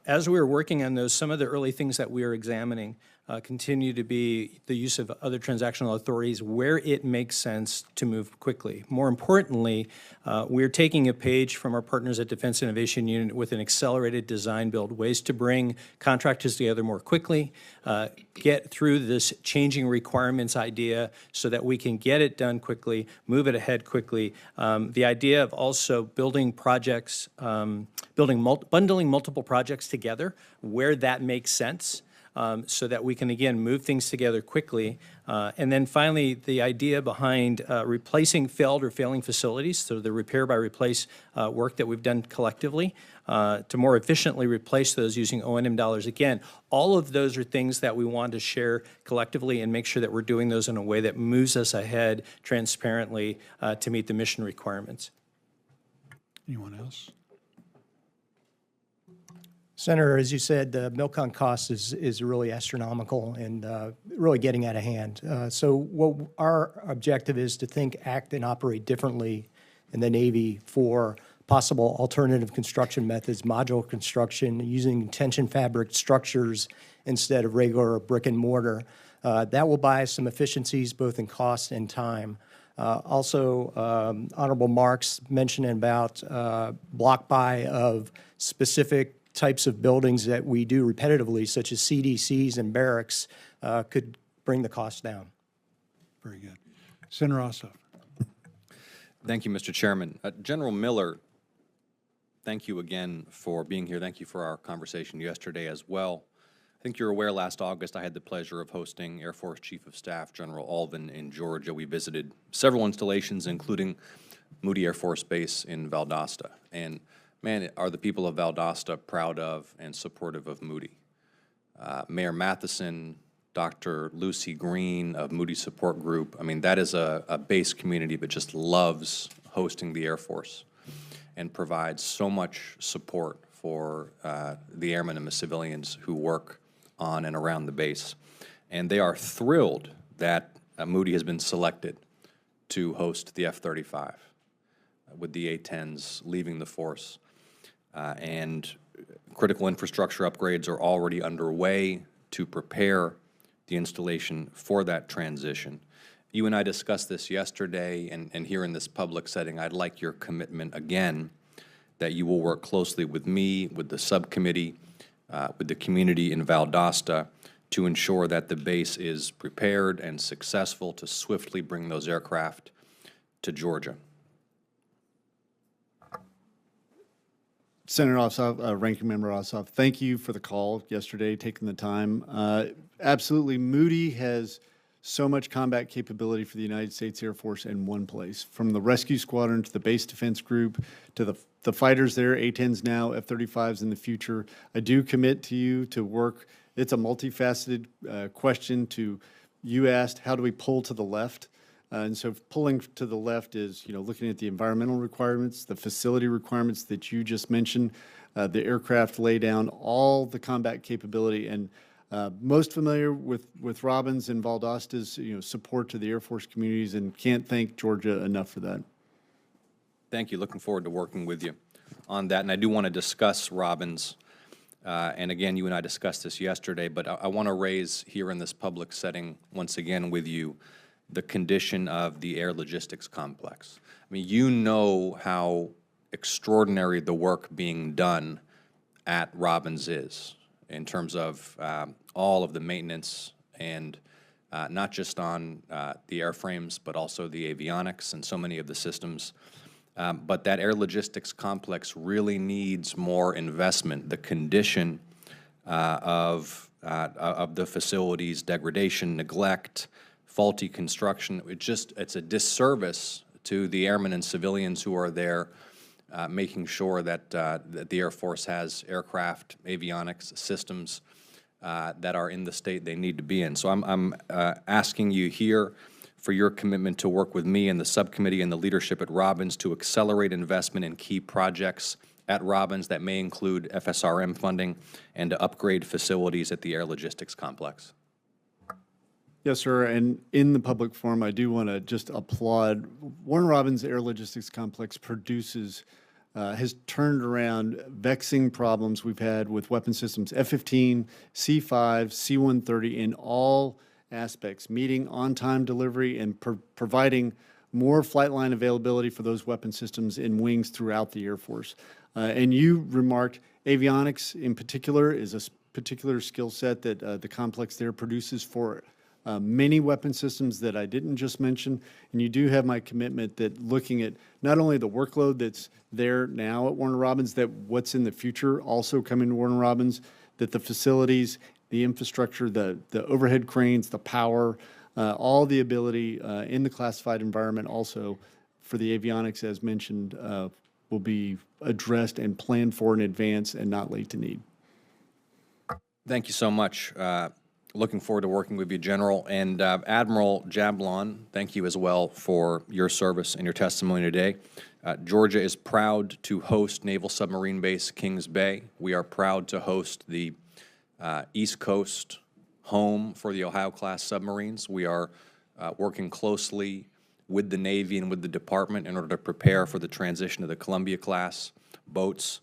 S3: as we were working on those, some of the early things that we are examining continue to be the use of other transactional authorities where it makes sense to move quickly. More importantly, we're taking a page from our partners at Defense Innovation Unit with an accelerated design build, ways to bring contractors together more quickly, get through this changing requirements idea so that we can get it done quickly, move it ahead quickly. The idea of also building projects, bundling multiple projects together where that makes sense. So that we can, again, move things together quickly. And then finally, the idea behind replacing failed or failing facilities, so the repair by replace work that we've done collectively, to more efficiently replace those using O&M dollars. Again, all of those are things that we want to share collectively and make sure that we're doing those in a way that moves us ahead transparently to meet the mission requirements.
S1: Anyone else?
S5: Senator, as you said, the MILCON cost is really astronomical and really getting out of hand. So what our objective is to think, act, and operate differently in the Navy for possible alternative construction methods, modular construction, using tension fabric structures instead of regular brick and mortar. That will buy us some efficiencies both in cost and time. Also, Honorable Marks mentioned about block buy of specific types of buildings that we do repetitively, such as CDCs and barracks, could bring the cost down.
S1: Very good. Senator Ossoff.
S2: Thank you, Mr. Chairman. General Miller, thank you again for being here. Thank you for our conversation yesterday as well. I think you're aware last August I had the pleasure of hosting Air Force Chief of Staff General Alvin in Georgia. We visited several installations, including Moody Air Force Base in Valdosta. And man, are the people of Valdosta proud of and supportive of Moody. Mayor Matheson, Dr. Lucy Green of Moody Support Group, I mean, that is a base community that just loves hosting the Air Force and provides so much support for the airmen and the civilians who work on and around the base. And they are thrilled that Moody has been selected to host the F-35 with the A-10s leaving the force. And critical infrastructure upgrades are already underway to prepare the installation for that transition. You and I discussed this yesterday, and here in this public setting, I'd like your commitment again that you will work closely with me, with the subcommittee, with the community in Valdosta to ensure that the base is prepared and successful to swiftly bring those aircraft to Georgia.
S7: Senator Ossoff, Ranking Member Ossoff, thank you for the call yesterday, taking the time. Absolutely, Moody has so much combat capability for the United States Air Force in one place, from the rescue squadron to the base defense group to the fighters there, A-10s now, F-35s in the future. I do commit to you to work. It's a multifaceted question. You asked, how do we pull to the left? And so pulling to the left is, looking at the environmental requirements, the facility requirements that you just mentioned, the aircraft laydown, all the combat capability, and most familiar with Robbins and Valdosta's, support to the Air Force communities, and can't thank Georgia enough for that.
S2: Thank you. Looking forward to working with you on that. And I do want to discuss Robbins And again, you and I discussed this yesterday, but I want to raise here in this public setting, once again with you, the condition of the air logistics complex. I mean, you know how extraordinary the work being done at Robins is in terms of all of the maintenance and not just on the airframes, but also the avionics and so many of the systems. But that air logistics complex really needs more investment. The condition of the facilities, degradation, neglect, faulty construction, it's a disservice to the airmen and civilians who are there, making sure that the Air Force has aircraft, avionics, systems that are in the state they need to be in. So I'm asking you here for your commitment to work with me and the subcommittee and the leadership at Robins to accelerate investment in key projects at Robins that may include FSRM funding and to upgrade facilities at the Air Logistics Complex.
S7: Yes, sir. And in the public forum, I do want to just applaud Warner Robins Air Logistics Complex has turned around vexing problems we've had with weapon systems F-15, C-5, C-130 in all aspects, meeting on-time delivery and providing more flight line availability for those weapon systems in wings throughout the Air Force. And you remarked avionics in particular is a particular skill set that the complex there produces for many weapon systems that I didn't just mention. And you do have my commitment that looking at not only the workload that's there now at Warner Robins, that what's in the future also coming to Warner Robins, that the facilities, the infrastructure, the overhead cranes, the power, all the ability in the classified environment also for the avionics, as mentioned, will be addressed and planned for in advance and not late to need.
S2: Thank you so much. Looking forward to working with you, General. And Admiral Jablon, thank you as well for your service and your testimony today. Georgia is proud to host Naval Submarine Base Kings Bay. We are proud to host the East Coast home for the Ohio-class submarines. We are working closely with the Navy and with the Department in order to prepare for the transition to the Columbia-class boats.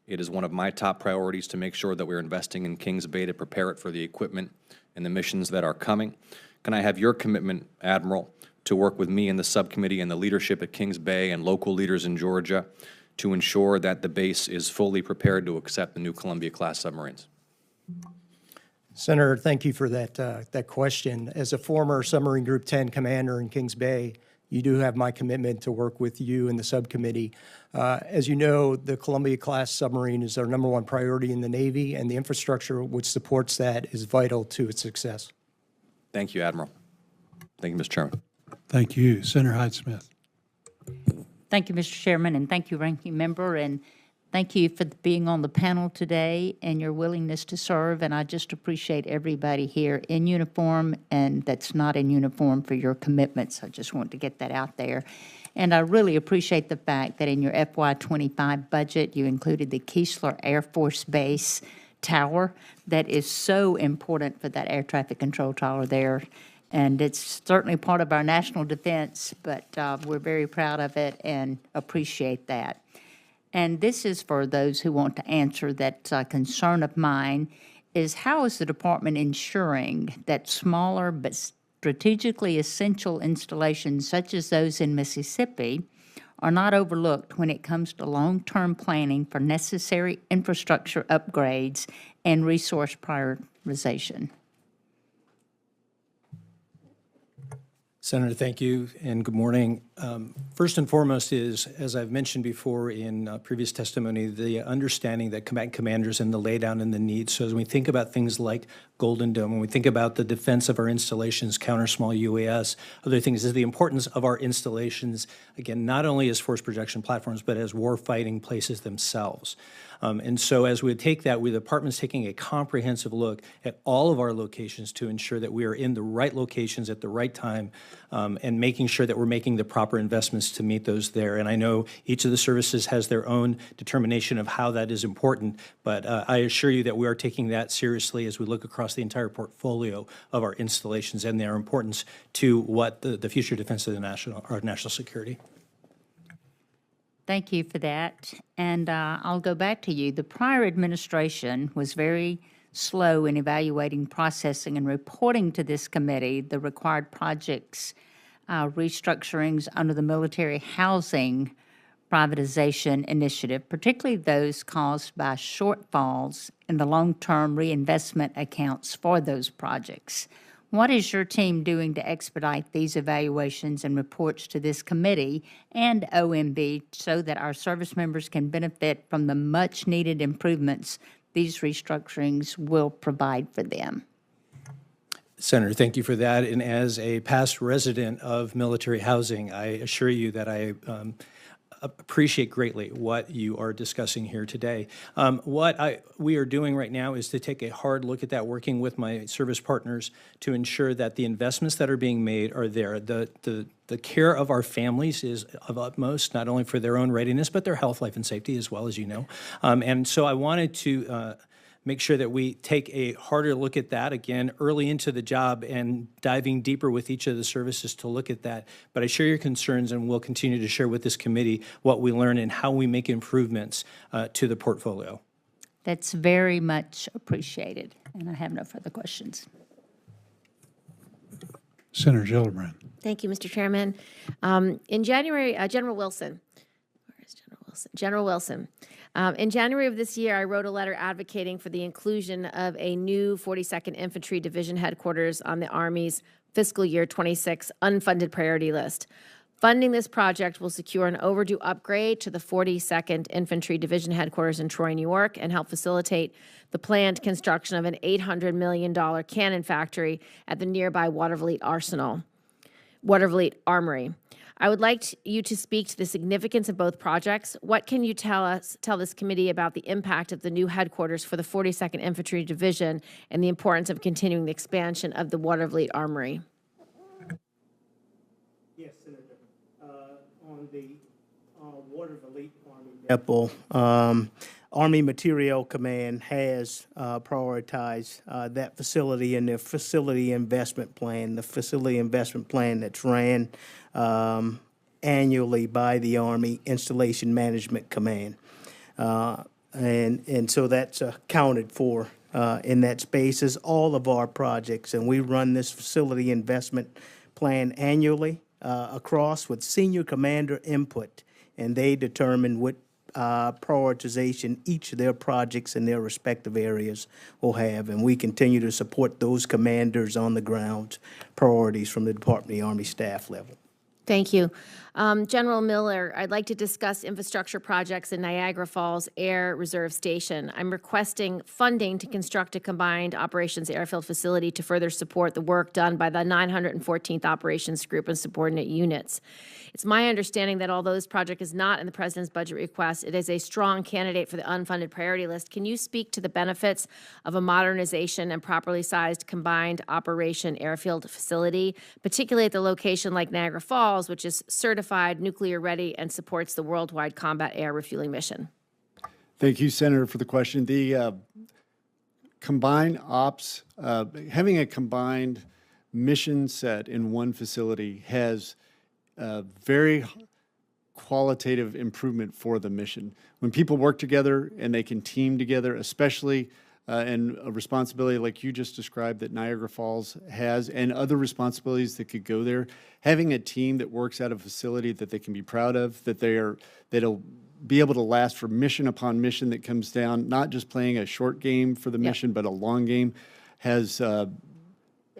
S2: It is one of my top priorities to make sure that we're investing in Kings Bay to prepare it for the equipment and the missions that are coming. Can I have your commitment, Admiral, to work with me and the subcommittee and the leadership at Kings Bay and local leaders in Georgia to ensure that the base is fully prepared to accept the new Columbia-class submarines?
S5: Senator, thank you for that question. As a former Submarine Group 10 commander in Kings Bay, you do have my commitment to work with you and the subcommittee. As you know, the Columbia-class submarine is our #1 priority in the Navy, and the infrastructure which supports that is vital to its success.
S2: Thank you, Admiral. Thank you, Mr. Chairman.
S1: Thank you. Senator Hyde-Smith.
S9: Thank you, Mr. Chairman, and thank you, Ranking Member, and thank you for being on the panel today and your willingness to serve. And I just appreciate everybody here in uniform and that's not in uniform for your commitments. I just want to get that out there. And I really appreciate the fact that in your FY25 budget, you included the Keesler Air Force Base tower. That is so important for that air traffic control tower there. And it's certainly part of our national defense, but we're very proud of it and appreciate that. And this is for those who want to answer that concern of mine, is how is the department ensuring that smaller but strategically essential installations such as those in Mississippi are not overlooked when it comes to long-term planning for necessary infrastructure upgrades and resource prioritization?
S3: Senator, thank you, and good morning. First and foremost is, as I've mentioned before in previous testimony, the understanding that combatant commanders and the laydown and the needs. So as we think about things like Golden Dome, when we think about the defense of our installations, counter small UAS, other things, is the importance of our installations, again, not only as force projection platforms, but as war-fighting places themselves. And so as we take that, the department's taking a comprehensive look at all of our locations to ensure that we are in the right locations at the right time and making sure that we're making the proper investments to meet those there. And I know each of the services has their own determination of how that is important, but I assure you that we are taking that seriously as we look across the entire portfolio of our installations and their importance to what the future defense of our national security.
S9: Thank you for that. And I'll go back to you. The prior administration was very slow in evaluating, processing, and reporting to this committee the required projects, restructurings under the military housing privatization initiative, particularly those caused by shortfalls in the long-term reinvestment accounts for those projects. What is your team doing to expedite these evaluations and reports to this committee and OMB so that our service members can benefit from the much-needed improvements these restructurings will provide for them?
S3: Senator, thank you for that. And as a past resident of military housing, I assure you that I appreciate greatly what you are discussing here today. We are doing right now is to take a hard look at that, working with my service partners to ensure that the investments that are being made are there. The care of our families is of utmost, not only for their own readiness, but their health, life, and safety as well, as you know. And so I wanted to make sure that we take a harder look at that, again, early into the job and diving deeper with each of the services to look at that. But I share your concerns, and we'll continue to share with this committee what we learn and how we make improvements to the portfolio.
S9: That's very much appreciated, and I have no further questions.
S1: Senator Gillibrand.
S10: Thank you, Mr. Chairman. In January, General Wilson, where is General Wilson? General Wilson. In January of this year, I wrote a letter advocating for the inclusion of a new 42nd Infantry Division headquarters on the Army's fiscal year 26 unfunded priority list. Funding this project will secure an overdue upgrade to the 42nd Infantry Division headquarters in Troy, New York, and help facilitate the planned construction of an $800 million cannon factory at the nearby Watervliet Armory. I would like you to speak to the significance of both projects. What can you tell this committee about the impact of the new headquarters for the 42nd Infantry Division and the importance of continuing the expansion of the Watervliet Armory?
S4: Yes, Senator. On the Watervliet Army Depot, Army Materiel Command has prioritized that facility in their facility investment plan, the facility investment plan that's ran annually by the Army Installation Management Command. And so that's accounted for in that space as all of our projects. And we run this facility investment plan annually across with senior commander input, and they determine what prioritization each of their projects in their respective areas will have, and we continue to support those commanders on the ground priorities from the Department of the Army staff level.
S10: Thank you. General Miller, I'd like to discuss infrastructure projects in Niagara Falls Air Reserve Station. I'm requesting funding to construct a combined operations airfield facility to further support the work done by the 914th Operations Group and subordinate units. It's my understanding that although this project is not in the President's budget request, it is a strong candidate for the unfunded priority list. Can you speak to the benefits of a modernization and properly sized combined operation airfield facility, particularly at the location like Niagara Falls, which is certified nuclear ready and supports the worldwide combat air refueling mission?
S7: Thank you, Senator, for the question. The combined ops, having a combined mission set in one facility has very qualitative improvement for the mission. When people work together and they can team together, especially and a responsibility like you just described that Niagara Falls has, and other responsibilities that could go there, having a team that works at a facility that they can be proud of, that'll be able to last for mission upon mission that comes down, not just playing a short game for the mission, but a long game, has a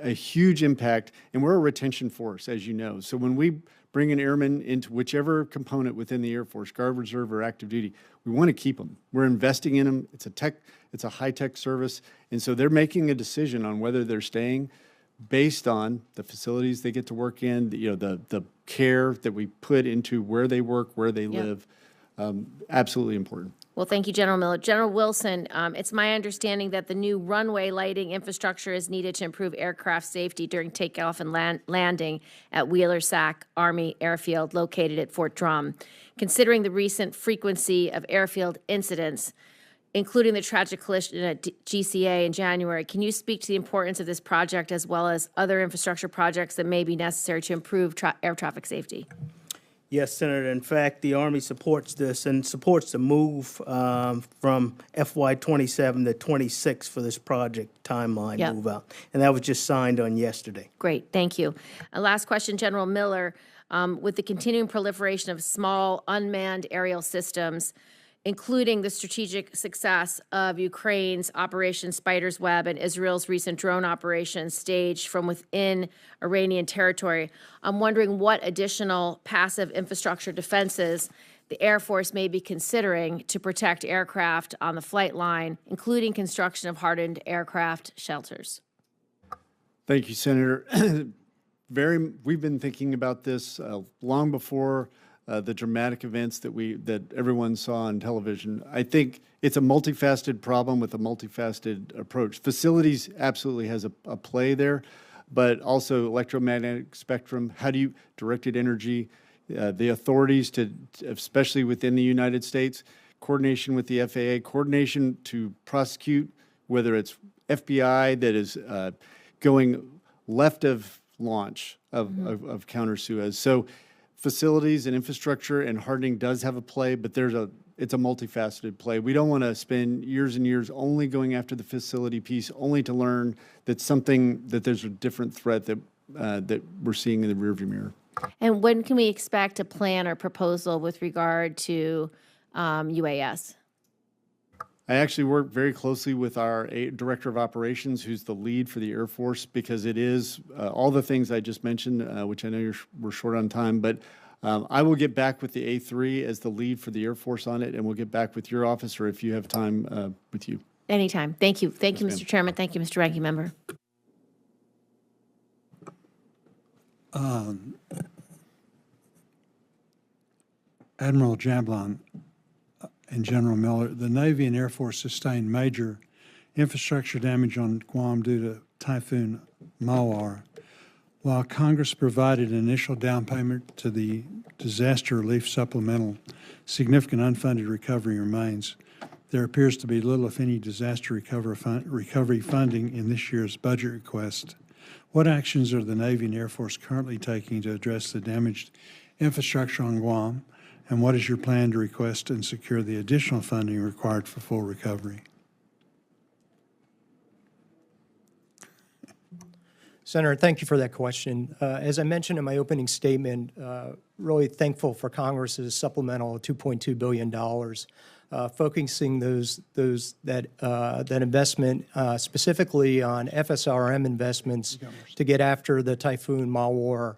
S7: huge impact. And we're a retention force, as you know. So when we bring an airman into whichever component within the Air Force, Guard, Reserve, or active duty, we want to keep them. We're investing in them. It's a high-tech service. And so they're making a decision on whether they're staying based on the facilities they get to work in, the care that we put into where they work, where they live. Absolutely important.
S10: Well, thank you, General Miller. General Wilson, it's my understanding that the new runway lighting infrastructure is needed to improve aircraft safety during takeoff and landing at Wheeler-Sac Army Airfield located at Fort Drum. Considering the recent frequency of airfield incidents, including the tragic collision at GCA in January, can you speak to the importance of this project as well as other infrastructure projects that may be necessary to improve air traffic safety?
S4: Yes, Senator. In fact, the Army supports this and supports the move from FY '27 to '26 for this project timeline
S10: Yep.
S4: move out. And that was just signed on yesterday.
S10: Great, thank you. Last question, General Miller. With the continuing proliferation of small unmanned aerial systems, including the strategic success of Ukraine's Operation Spider's Web and Israel's recent drone operation staged from within Iranian territory, I'm wondering what additional passive infrastructure defenses the Air Force may be considering to protect aircraft on the flight line, including construction of hardened aircraft shelters.
S7: Thank you, Senator. We've been thinking about this long before the dramatic events that everyone saw on television. I think it's a multifaceted problem with a multifaceted approach. Facilities absolutely has a play there, but also electromagnetic spectrum. How do you directed energy? The authorities to, especially within the United States, coordination with the FAA, coordination to prosecute, whether it's FBI that is going left of launch of counter Suez. So facilities and infrastructure and hardening does have a play, but it's a multifaceted play. We don't want to spend years and years only going after the facility piece, only to learn that there's a different threat that we're seeing in the rearview mirror.
S10: And when can we expect a plan or proposal with regard to UAS?
S7: I actually work very closely with our Director of Operations, who's the lead for the Air Force, because it is all the things I just mentioned, which I know we're short on time, but I will get back with the A3 as the lead for the Air Force on it, and we'll get back with your office, or if you have time, with you.
S10: Anytime. Thank you. Thank you, Mr. Chairman. Thank you, Mr. Ranking Member.
S1: Admiral Jablon and General Miller, the Navy and Air Force sustained major infrastructure damage on Guam due to Typhoon Mawar. While Congress provided an initial down payment to the disaster relief supplemental, significant unfunded recovery remains. There appears to be little, if any, disaster recovery funding in this year's budget request. What actions are the Navy and Air Force currently taking to address the damaged infrastructure on Guam? And what is your plan to request and secure the additional funding required for full recovery?
S5: Senator, thank you for that question. As I mentioned in my opening statement, really thankful for Congress's supplemental $2.2 billion, focusing that investment specifically on FSRM investments to get after the Typhoon Mawar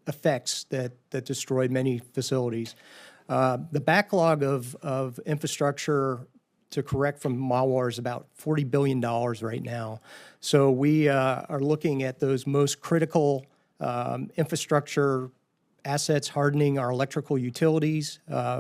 S5: effects that destroyed many facilities. The backlog of infrastructure to correct from Mawar is about $40 billion right now. So we are looking at those most critical infrastructure assets, hardening our electrical utilities,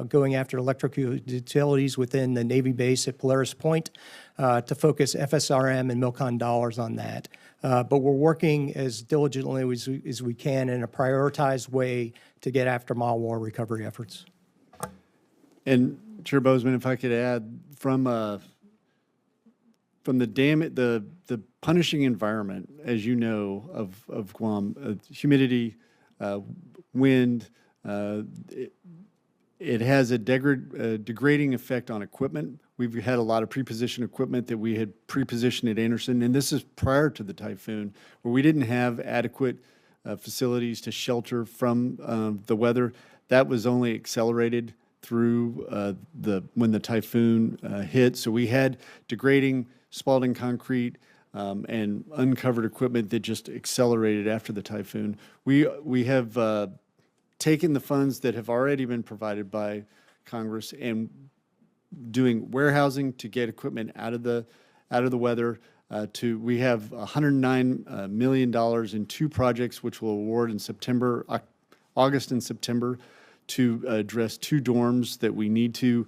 S5: going after electrical utilities within the Navy base at Polaris Point to focus FSRM and MILCON dollars on that. But we're working as diligently as we can in a prioritized way to get after Mawar recovery efforts.
S7: And Chair Bozeman, if I could add, from the punishing environment, as you know, of Guam, humidity, wind, it has a degrading effect on equipment. We've had a lot of pre-positioned equipment that we had pre-positioned at Anderson, and this is prior to the typhoon, where we didn't have adequate facilities to shelter from the weather. That was only accelerated through when the typhoon hit. So we had degrading Spalding concrete and uncovered equipment that just accelerated after the typhoon. We have taken the funds that have already been provided by Congress and doing warehousing to get equipment out of the weather. We have $109 million in two projects, which we'll award in August and September, to address two dorms that we need to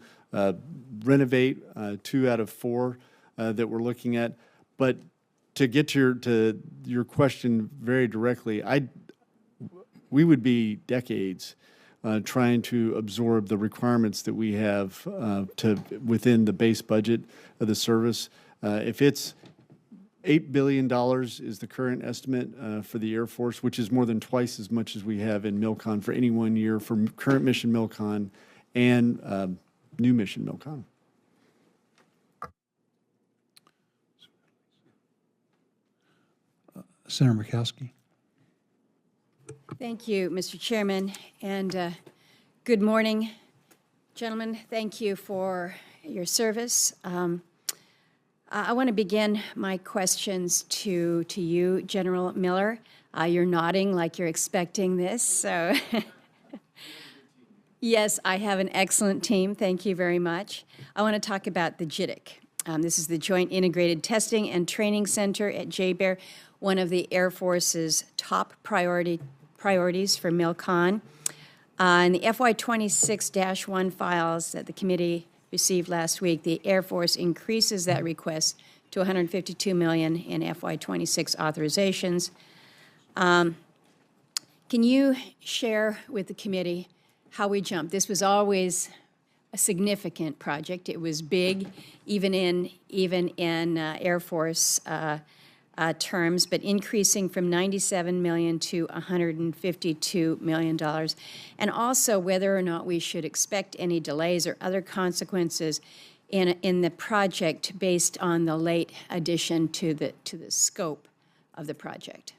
S7: renovate, 2 out of 4 that we're looking at. But to get to your question very directly, we would be decades trying to absorb the requirements that we have within the base budget of the service. If it's $8 billion is the current estimate for the Air Force, which is more than twice as much as we have in MILCON for any 1 year for current mission MILCON and new mission MILCON.
S1: Senator Murkowski.
S11: Thank you, Mr. Chairman, and good morning, gentlemen. Thank you for your service. I want to begin my questions to you, General Miller. You're nodding like you're expecting this, so yes, I have an excellent team. Thank you very much. I want to talk about the JITC. This is the Joint Integrated Testing and Training Center at JBER, one of the Air Force's top priorities for MILCON. In the FY26-1 files that the committee received last week, the Air Force increases that request to $152 million in FY26 authorizations. Can you share with the committee how we jumped? This was always a significant project. It was big, even in Air Force terms, but increasing from $97 million to $152 million, and also whether or not we should expect any delays or other consequences in the project based on the late addition to the scope of the project.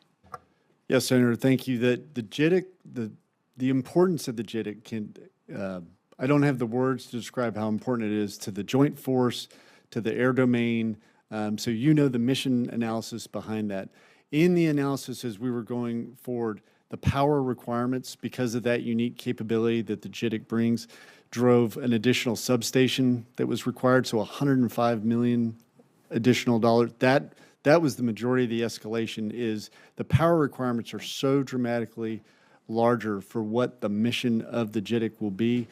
S7: Yes, Senator, thank you. The JITC, the importance of the JITC can, I don't have the words to describe how important it is to the Joint Force, to the air domain. So you know the mission analysis behind that. In the analysis as we were going forward, the power requirements, because of that unique capability that the JITC brings, drove an additional substation that was required, so $105 million additional dollars. That was the majority of the escalation. Is the power requirements are so dramatically larger for what the mission of the JITC will be.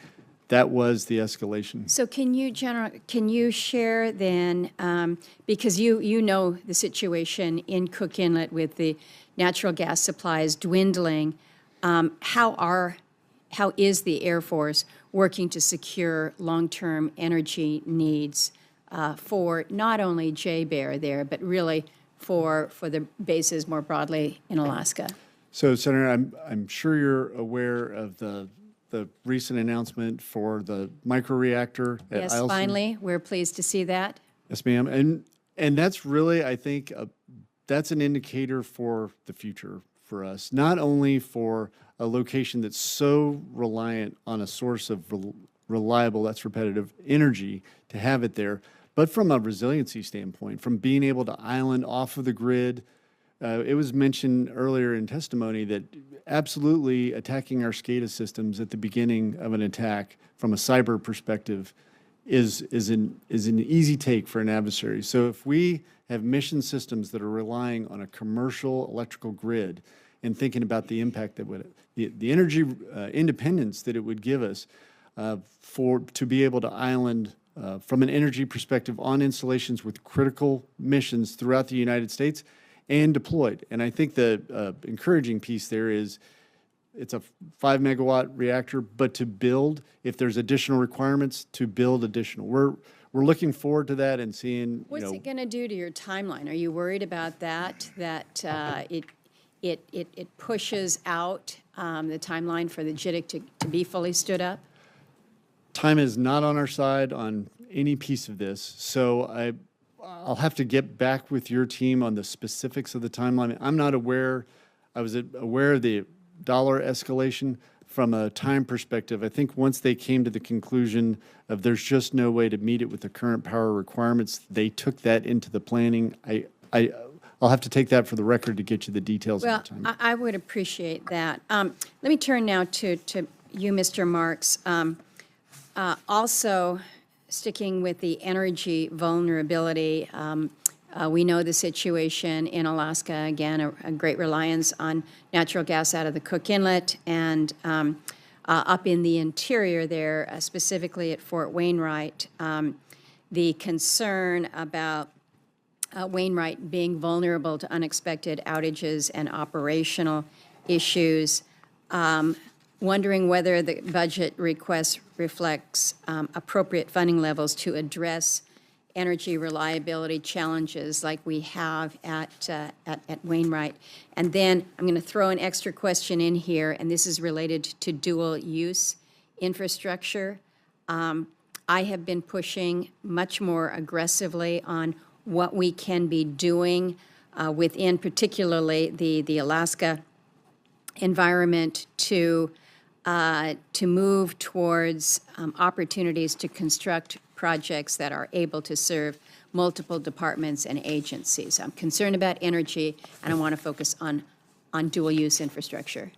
S7: That was the escalation.
S11: So can you share then, because you know the situation in Cook Inlet with the natural gas supplies dwindling, how is the Air Force working to secure long-term energy needs for not only JBER there, but really for the bases more broadly in Alaska?
S7: So, Senator, I'm sure you're aware of the recent announcement for the microreactor at
S11: Yes,
S7: Eielson.
S11: finally, we're pleased to see that.
S7: Yes, ma'am. And that's really, I think, that's an indicator for the future for us, not only for a location that's so reliant on a source of reliable, that's repetitive, energy to have it there, but from a resiliency standpoint, from being able to island off of the grid. It was mentioned earlier in testimony that absolutely attacking our SCADA systems at the beginning of an attack from a cyber perspective is an easy take for an adversary. So if we have mission systems that are relying on a commercial electrical grid and thinking about the impact that would, the energy independence that it would give us to be able to island from an energy perspective on installations with critical missions throughout the United States and deployed. And I think the encouraging piece there is it's a 5 megawatt reactor, but to build, if there's additional requirements, to build additional. We're looking forward to that and seeing.
S11: What's it going to do to your timeline? Are you worried about that? That it pushes out the timeline for the JITC to be fully stood up?
S7: Time is not on our side on any piece of this, so I'll have to get back with your team on the specifics of the timeline. I'm not aware. I was aware of the dollar escalation from a time perspective. I think once they came to the conclusion of there's just no way to meet it with the current power requirements, they took that into the planning. I'll have to take that for the record to get you the details of the time.
S11: Well, I would appreciate that. Let me turn now to you, Mr. Marks. Also, sticking with the energy vulnerability, we know the situation in Alaska, again, a great reliance on natural gas out of the Cook Inlet, and up in the interior there, specifically at Fort Wainwright, the concern about Wainwright being vulnerable to unexpected outages and operational issues. Wondering whether the budget request reflects appropriate funding levels to address energy reliability challenges like we have at Wainwright. And then I'm going to throw an extra question in here, and this is related to dual-use infrastructure. I have been pushing much more aggressively on what we can be doing within particularly the Alaska environment to move towards opportunities to construct projects that are able to serve multiple departments and agencies. I'm concerned about energy, and I want to focus on dual-use infrastructure.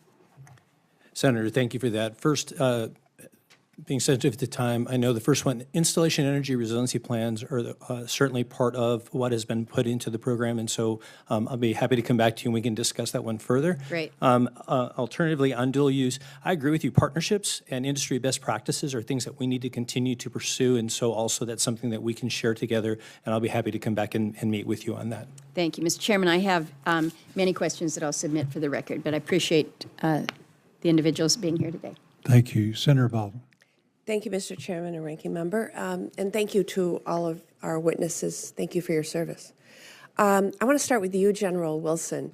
S3: Senator, thank you for that. First, being sensitive to time, I know the first one, installation energy resiliency plans are certainly part of what has been put into the program, and so I'll be happy to come back to you and we can discuss that one further.
S11: Great.
S3: Alternatively, on dual use, I agree with you. Partnerships and industry best practices are things that we need to continue to pursue, and so also that's something that we can share together, and I'll be happy to come back and meet with you on that.
S11: Thank you. Mr. Chairman, I have many questions that I'll submit for the record, but I appreciate the individuals being here today.
S1: Thank you. Senator Baldwin.
S12: Thank you, Mr. Chairman and Ranking Member, and thank you to all of our witnesses. Thank you for your service. I want to start with you, General Wilson.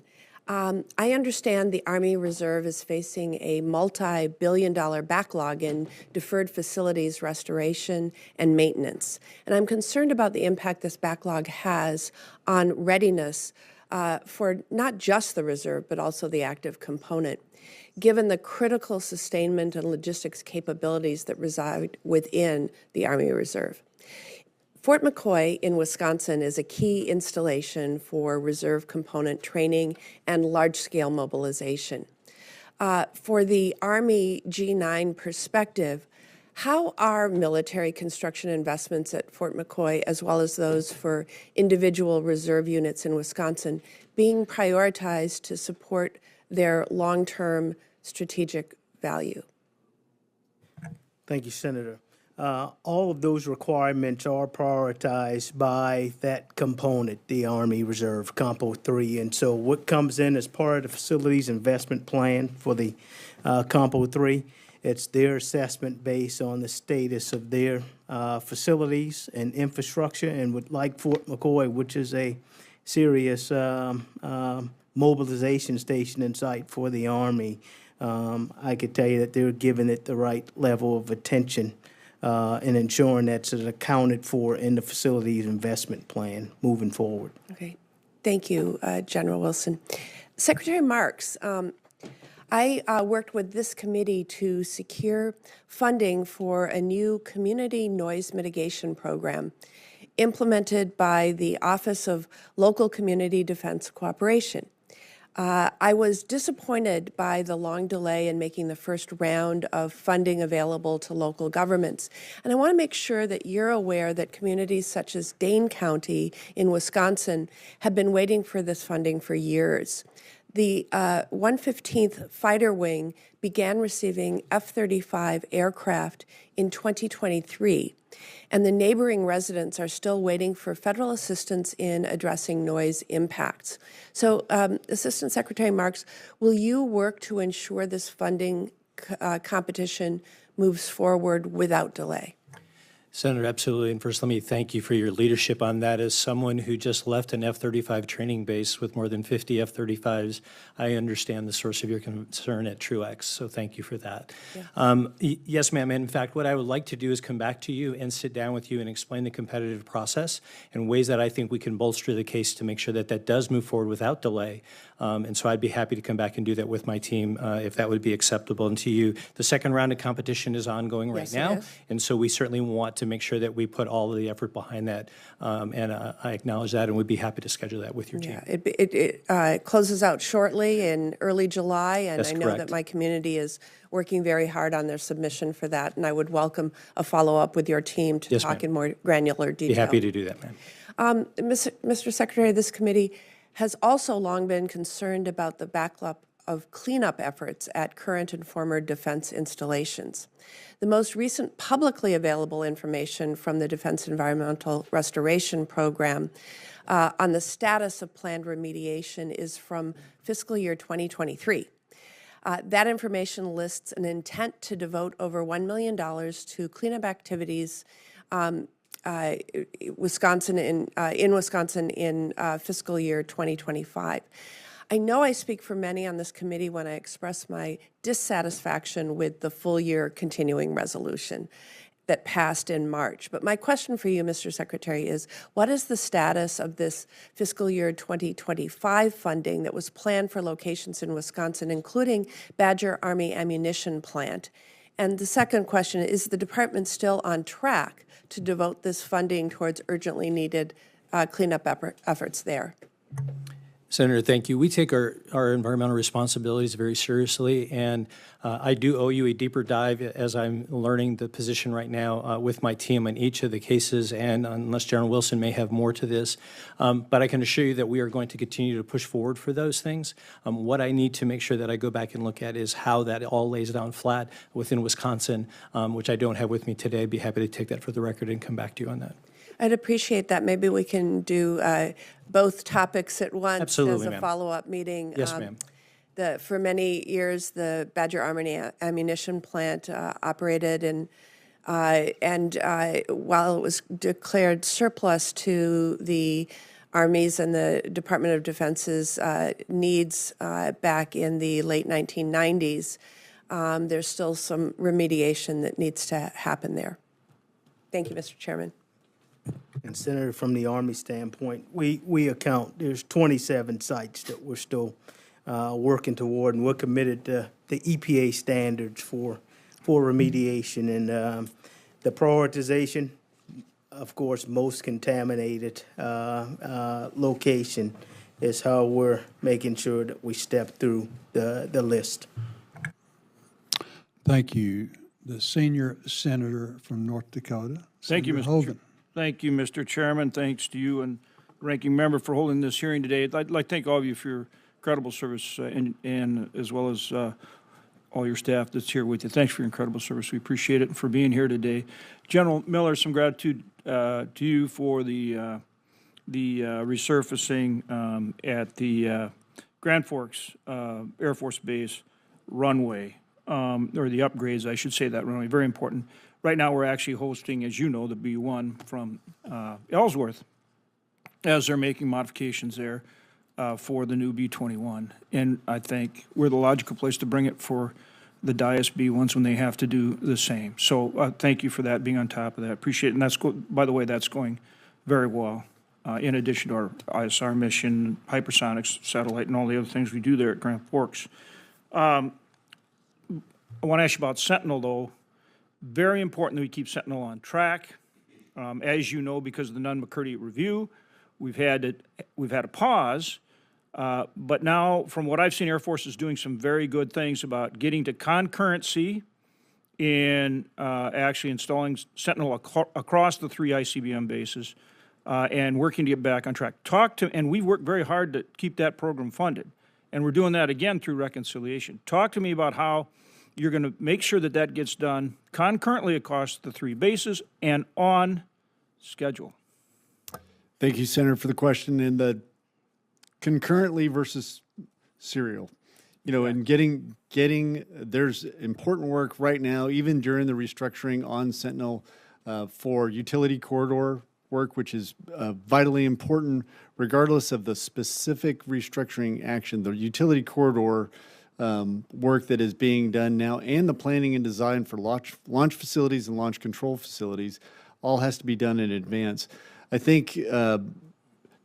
S12: I understand the Army Reserve is facing a multi-billion-dollar backlog in deferred facilities restoration and maintenance, and I'm concerned about the impact this backlog has on readiness for not just the reserve, but also the active component, given the critical sustainment and logistics capabilities that reside within the Army Reserve. Fort McCoy in Wisconsin is a key installation for reserve component training and large-scale mobilization. For the Army G9 perspective, how are military construction investments at Fort McCoy, as well as those for individual reserve units in Wisconsin, being prioritized to support their long-term strategic value?
S4: Thank you, Senator. All of those requirements are prioritized by that component, the Army Reserve, Compo 3. And so what comes in as part of the facilities investment plan for the Compo 3, it's their assessment based on the status of their facilities and infrastructure. And with, like Fort McCoy, which is a serious mobilization station and site for the Army, I could tell you that they're giving it the right level of attention and ensuring that's accounted for in the facilities investment plan moving forward.
S12: Okay. Thank you, General Wilson. Secretary Marks, I worked with this committee to secure funding for a new community noise mitigation program implemented by the Office of Local Community Defense Cooperation. I was disappointed by the long delay in making the first round of funding available to local governments. And I want to make sure that you're aware that communities such as Dane County in Wisconsin have been waiting for this funding for years. The 115th Fighter Wing began receiving F-35 aircraft in 2023, and the neighboring residents are still waiting for federal assistance in addressing noise impacts. So, Assistant Secretary Marks, will you work to ensure this funding competition moves forward without delay?
S3: Senator, absolutely. And first, let me thank you for your leadership on that. As someone who just left an F-35 training base with more than 50 F-35s, I understand the source of your concern at Truex, so thank you for that. Yeah. Yes, ma'am. In fact, what I would like to do is come back to you and sit down with you and explain the competitive process and ways that I think we can bolster the case to make sure that that does move forward without delay. And so I'd be happy to come back and do that with my team if that would be acceptable. And to you, the second round of competition is ongoing right now, and so we certainly want to make sure that we put all of the effort behind that. And I acknowledge that, and we'd be happy to schedule that with your team.
S12: Yeah, it closes out shortly in early July, and
S3: That's
S12: I know
S3: correct.
S12: that my community is working very hard on their submission for that, and I would welcome a follow-up with your team to
S3: Yes,
S12: talk
S3: ma'am.
S12: in more granular detail.
S3: Be happy to do that, ma'am.
S12: Mr. Secretary, this committee has also long been concerned about the backlog of cleanup efforts at current and former defense installations. The most recent publicly available information from the Defense Environmental Restoration Program on the status of planned remediation is from fiscal year 2023. That information lists an intent to devote over $1 million to cleanup activities Wisconsin in Wisconsin in fiscal year 2025. I know I speak for many on this committee when I express my dissatisfaction with the full year continuing resolution that passed in March. But my question for you, Mr. Secretary, is what is the status of this fiscal year 2025 funding that was planned for locations in Wisconsin, including Badger Army Ammunition Plant? And the second question, is the department still on track to devote this funding towards urgently needed cleanup efforts there?
S3: Senator, thank you. We take our environmental responsibilities very seriously, and I do owe you a deeper dive as I'm learning the position right now with my team on each of the cases, and unless General Wilson may have more to this. But I can assure you that we are going to continue to push forward for those things. What I need to make sure that I go back and look at is how that all lays down flat within Wisconsin, which I don't have with me today. I'd be happy to take that for the record and come back to you on that.
S12: I'd appreciate that. Maybe we can do both topics at once.
S3: Absolutely,
S12: as a
S3: ma'am.
S12: follow-up meeting.
S3: Yes, ma'am.
S12: For many years, the Badger Army Ammunition Plant operated, and while it was declared surplus to the Army's and the Department of Defense's needs back in the late 1990s, there's still some remediation that needs to happen there. Thank you, Mr. Chairman.
S4: And Senator, from the Army standpoint, we account, there's 27 sites that we're still working toward, and we're committed to the EPA standards for remediation. And the prioritization, of course, most contaminated location is how we're making sure that we step through the list.
S1: Thank you. The senior senator from North Dakota.
S13: Thank you,
S1: Senator
S13: Mr.
S1: Hogan.
S13: Thank you, Mr. Chairman. Thanks to you and ranking member for holding this hearing today. I'd like to thank all of you for your incredible service and as well as all your staff that's here with you. Thanks for your incredible service. We appreciate it and for being here today. General Miller, some gratitude to you for the resurfacing at the Grand Forks Air Force Base runway, or the upgrades, I should say, that runway. Very important. Right now, we're actually hosting, as you know, the B-1 from Ellsworth as they're making modifications there for the new B-21. And I think we're the logical place to bring it for the Dias B-1s when they have to do the same. So thank you for that, being on top of that. Appreciate it. And that's, by the way, that's going very well, in addition to our ISR mission, hypersonics, satellite, and all the other things we do there at Grand Forks. I want to ask you about Sentinel, though. Very important that we keep Sentinel on track. As you know, because of the Nunn-McCurdy review, we've had a pause. But now, from what I've seen, Air Force is doing some very good things about getting to concurrency in actually installing Sentinel across the 3 ICBM bases and working to get back on track. And we've worked very hard to keep that program funded. And we're doing that again through reconciliation. Talk to me about how you're going to make sure that that gets done concurrently across the 3 bases and on schedule.
S7: Thank you, Senator, for the question. And the concurrently versus serial, and getting there's important work right now, even during the restructuring on Sentinel for utility corridor work, which is vitally important, regardless of the specific restructuring action. The utility corridor work that is being done now, and the planning and design for launch facilities and launch control facilities, all has to be done in advance. I think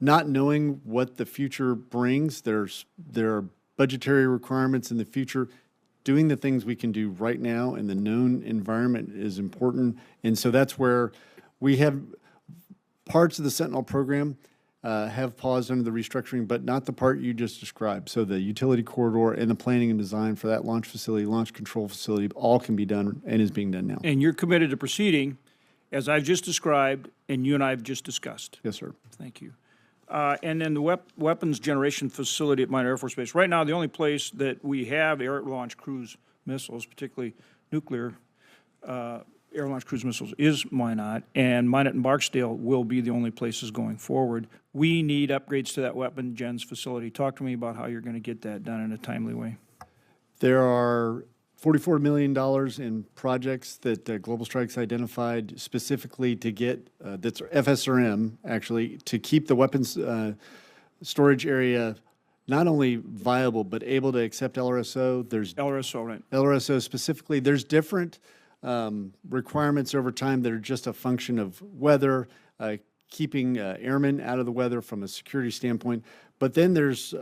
S7: not knowing what the future brings, there are budgetary requirements in the future. Doing the things we can do right now in the known environment is important, and so that's where we have parts of the Sentinel program have paused under the restructuring, but not the part you just described. So the utility corridor and the planning and design for that launch facility, launch control facility, all can be done and is being done now.
S13: And you're committed to proceeding as I've just described and you and I have just discussed.
S7: Yes, sir.
S13: Thank you. And then the weapons generation facility at Minot Air Force Base. Right now, the only place that we have air-launched cruise missiles, particularly nuclear air-launched cruise missiles, is Minot, and Minot and Barksdale will be the only places going forward. We need upgrades to that weapon gens facility. Talk to me about how you're going to get that done in a timely way.
S7: There are $44 million in projects that Global Strike's identified specifically to get, that's FSRM, actually, to keep the weapons storage area not only viable, but able to accept LRSO. There's
S13: LRSO, right?
S7: LRSO specifically. There's different requirements over time that are just a function of weather, keeping airmen out of the weather from a security standpoint. But then there's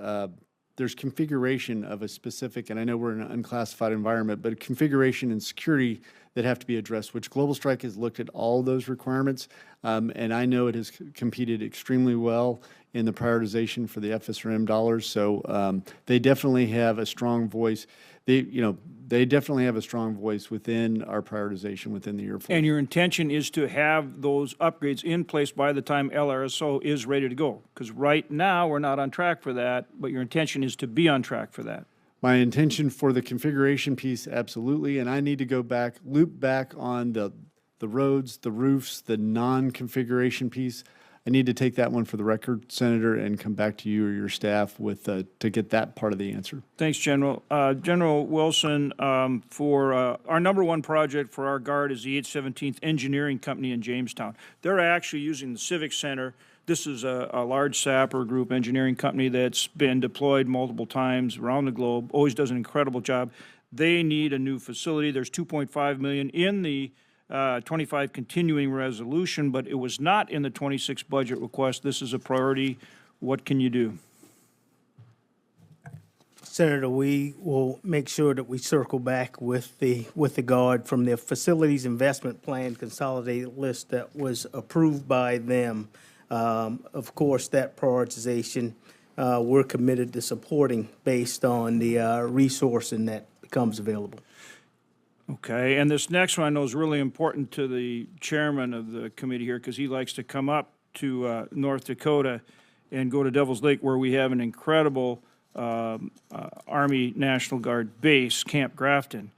S7: configuration of a specific, and I know we're in an unclassified environment, but configuration and security that have to be addressed, which Global Strike has looked at all those requirements, and I know it has competed extremely well in the prioritization for the FSRM dollars. So they definitely have a strong voice. They definitely have a strong voice within our prioritization within the Air Force.
S13: And your intention is to have those upgrades in place by the time LRSO is ready to go? Because right now, we're not on track for that, but your intention is to be on track for that.
S7: My intention for the configuration piece, absolutely, and I need to go back, loop back on the roads, the roofs, the non-configuration piece. I need to take that one for the record, Senator, and come back to you or your staff with to get that part of the answer.
S13: Thanks, General. General Wilson, for our number one project for our Guard is the 817th Engineering Company in Jamestown. They're actually using the Civic Center. This is a large sapper group engineering company that's been deployed multiple times around the globe, always does an incredible job. They need a new facility. There's $2.5 million in the 25 continuing resolution, but it was not in the 26 budget request. This is a priority. What can you do?
S4: Senator, we will make sure that we circle back with the Guard from their facilities investment plan consolidated list that was approved by them. Of course, that prioritization we're committed to supporting based on the resourcing that becomes available.
S13: Okay, and this next one I know is really important to the chairman of the committee here because he likes to come up to North Dakota and go to Devil's Lake where we have an incredible Army National Guard base, Camp Grafton.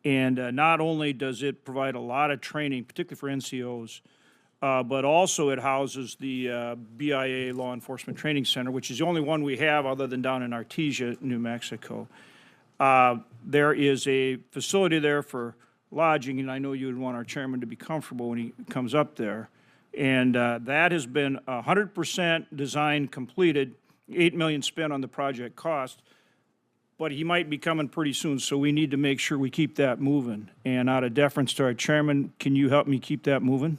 S13: And not only does it provide a lot of training, particularly for NCOs, but also it houses the BIA Law Enforcement Training Center, which is the only one we have other than down in Artesia, New Mexico. There is a facility there for lodging, and I know you would want our chairman to be comfortable when he comes up there. And that has been 100% design completed, $8 million spent on the project cost, but he might be coming pretty soon, so we need to make sure we keep that moving. And out of deference to our chairman, can you help me keep that moving?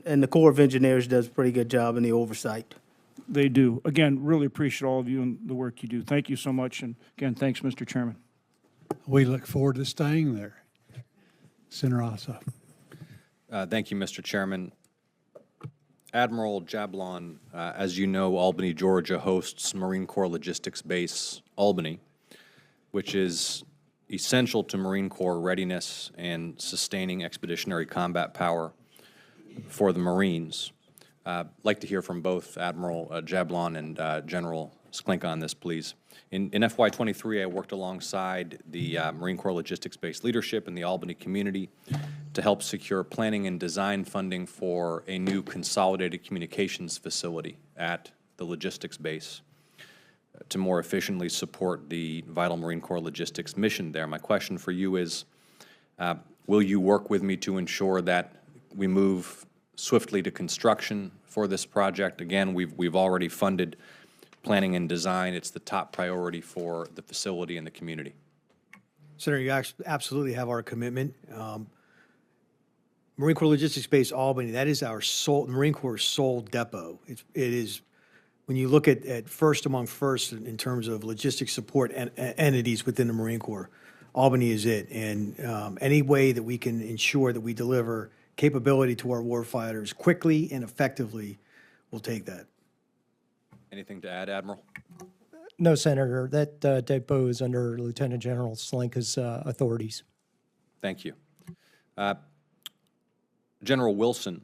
S4: And the Corps of Engineers does a pretty good job in the oversight.
S13: They do. Again, really appreciate all of you and the work you do. Thank you so much, and again, thanks, Mr. Chairman.
S1: We look forward to staying there. Senator Ossoff.
S2: Thank you, Mr. Chairman. Admiral Jablon, as you know, Albany, Georgia hosts Marine Corps Logistics Base Albany, which is essential to Marine Corps readiness and sustaining expeditionary combat power for the Marines. I'd like to hear from both Admiral Jablon and General Sklenka on this, please. In FY23, I worked alongside the Marine Corps Logistics Base leadership in the Albany community to help secure planning and design funding for a new consolidated communications facility at the logistics base to more efficiently support the vital Marine Corps logistics mission there. My question for you is, will you work with me to ensure that we move swiftly to construction for this project? Again, we've already funded planning and design. It's the top priority for the facility and the community.
S6: Senator, you absolutely have our commitment. Marine Corps Logistics Base Albany, that is our sole, Marine Corps' sole depot. It is, when you look at first among first in terms of logistics support and entities within the Marine Corps, Albany is it. And any way that we can ensure that we deliver capability to our warfighters quickly and effectively, we'll take that.
S2: Anything to add, Admiral?
S5: No, Senator. That depot is under Lieutenant General Slenka's authorities.
S2: Thank you. General Wilson,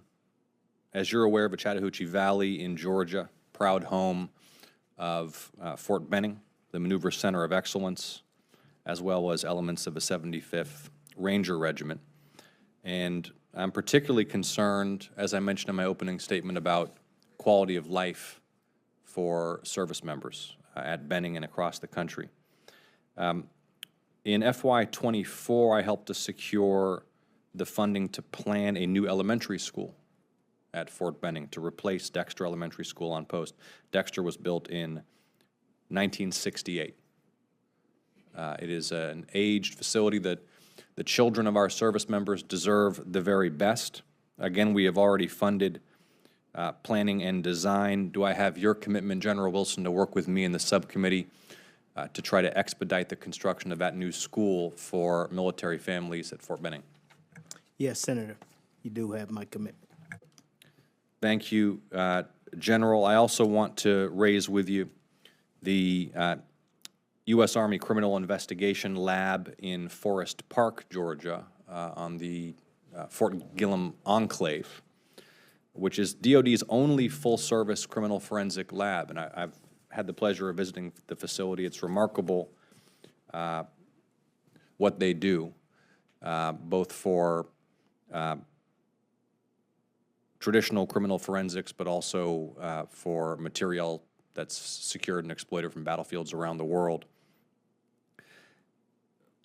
S2: as you're aware of, Chattahoochee Valley in Georgia, proud home of Fort Benning, the Maneuver Center of Excellence, as well as elements of the 75th Ranger Regiment. And I'm particularly concerned, as I mentioned in my opening statement, about quality of life for service members at Benning and across the country. In FY24, I helped to secure the funding to plan a new elementary school at Fort Benning to replace Dexter Elementary School on post. Dexter was built in 1968. It is an aged facility that the children of our service members deserve the very best. Again, we have already funded planning and design. Do I have your commitment, General Wilson, to work with me in the subcommittee to try to expedite the construction of that new school for military families at Fort Benning?
S4: Yes, Senator, you do have my commitment.
S2: Thank you, General. I also want to raise with you the U.S. Army Criminal Investigation Lab in Forest Park, Georgia, on the Fort Gillem Enclave, which is DOD's only full-service criminal forensic lab. And I've had the pleasure of visiting the facility. It's remarkable what they do, both for traditional criminal forensics, but also for material that's secured and exploited from battlefields around the world.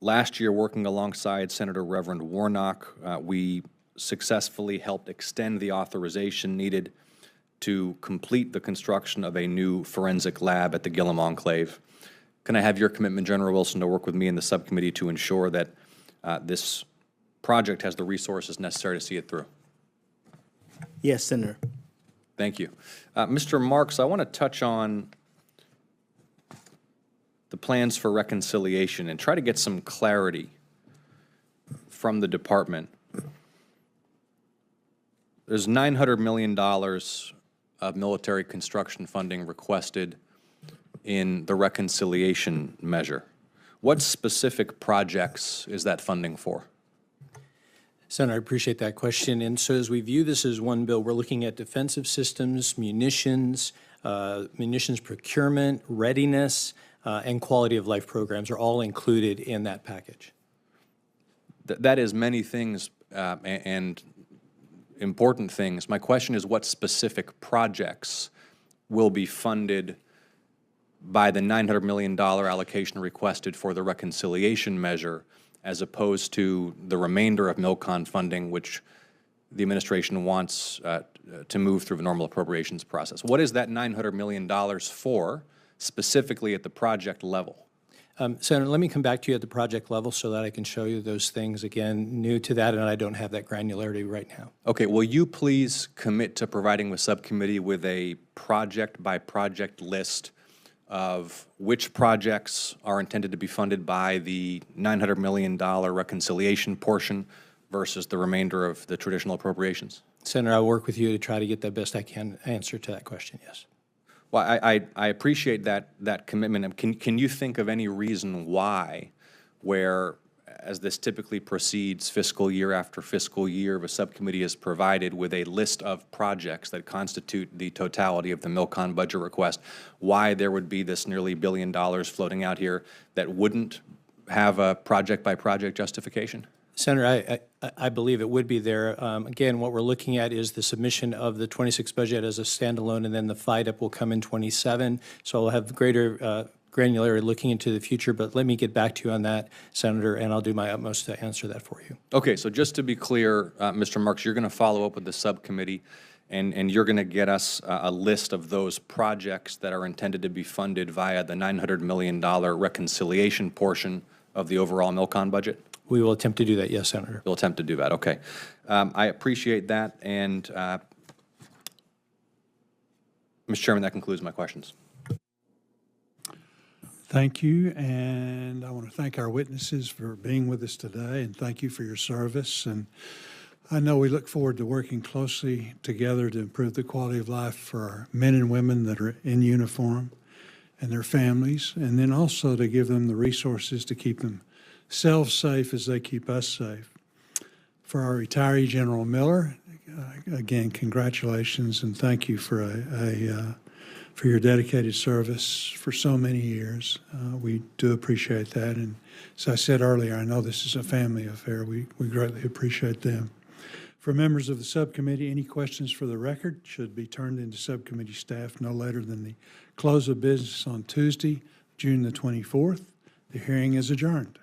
S2: Last year, working alongside Senator Reverend Warnock, we successfully helped extend the authorization needed to complete the construction of a new forensic lab at the Gillem Enclave. Can I have your commitment, General Wilson, to work with me in the subcommittee to ensure that this project has the resources necessary to see it through?
S4: Yes, Senator.
S2: Thank you. Mr. Marks, I want to touch on the plans for reconciliation and try to get some clarity from the department. There's $900 million of military construction funding requested in the reconciliation measure. What specific projects is that funding for?
S3: Senator, I appreciate that question. And so as we view this as one bill, we're looking at defensive systems, munitions, munitions procurement, readiness, and quality of life programs are all included in that package.
S2: That is many things and important things. My question is what specific projects will be funded by the $900 million allocation requested for the reconciliation measure, as opposed to the remainder of MILCON funding, which the administration wants to move through the normal appropriations process. What is that $900 million for, specifically at the project level?
S3: Senator, let me come back to you at the project level so that I can show you those things. Again, new to that, and I don't have that granularity right now.
S2: Okay, will you please commit to providing the subcommittee with a project-by-project list of which projects are intended to be funded by the $900 million reconciliation portion versus the remainder of the traditional appropriations?
S3: Senator, I'll work with you to try to get the best I can answer to that question, yes.
S2: Well, I appreciate that commitment. Can you think of any reason why, where, as this typically proceeds fiscal year after fiscal year, the subcommittee is provided with a list of projects that constitute the totality of the MILCON budget request, why there would be this nearly $1 billion floating out here that wouldn't have a project-by-project justification?
S3: Senator, I believe it would be there. Again, what we're looking at is the submission of the 26 budget as a standalone, and then the FIDUP will come in 27. So I'll have greater granularity looking into the future, but let me get back to you on that, Senator, and I'll do my utmost to answer that for you.
S2: Okay, so just to be clear, Mr. Marks, you're going to follow up with the subcommittee, and you're going to get us a list of those projects that are intended to be funded via the $900 million reconciliation portion of the overall MILCON budget?
S3: We will attempt to do that, yes, Senator.
S2: We'll attempt to do that, okay. I appreciate that, and Mr. Chairman, that concludes my questions.
S1: Thank you, and I want to thank our witnesses for being with us today, and thank you for your service. And I know we look forward to working closely together to improve the quality of life for our men and women that are in uniform and their families, and then also to give them the resources to keep themselves safe as they keep us safe. For our retiree, General Miller, again, congratulations and thank you for for your dedicated service for so many years. We do appreciate that, and as I said earlier, I know this is a family affair. We greatly appreciate them. For members of the subcommittee, any questions for the record should be turned into subcommittee staff no later than the close of business on Tuesday, June the 24th. The hearing is adjourned.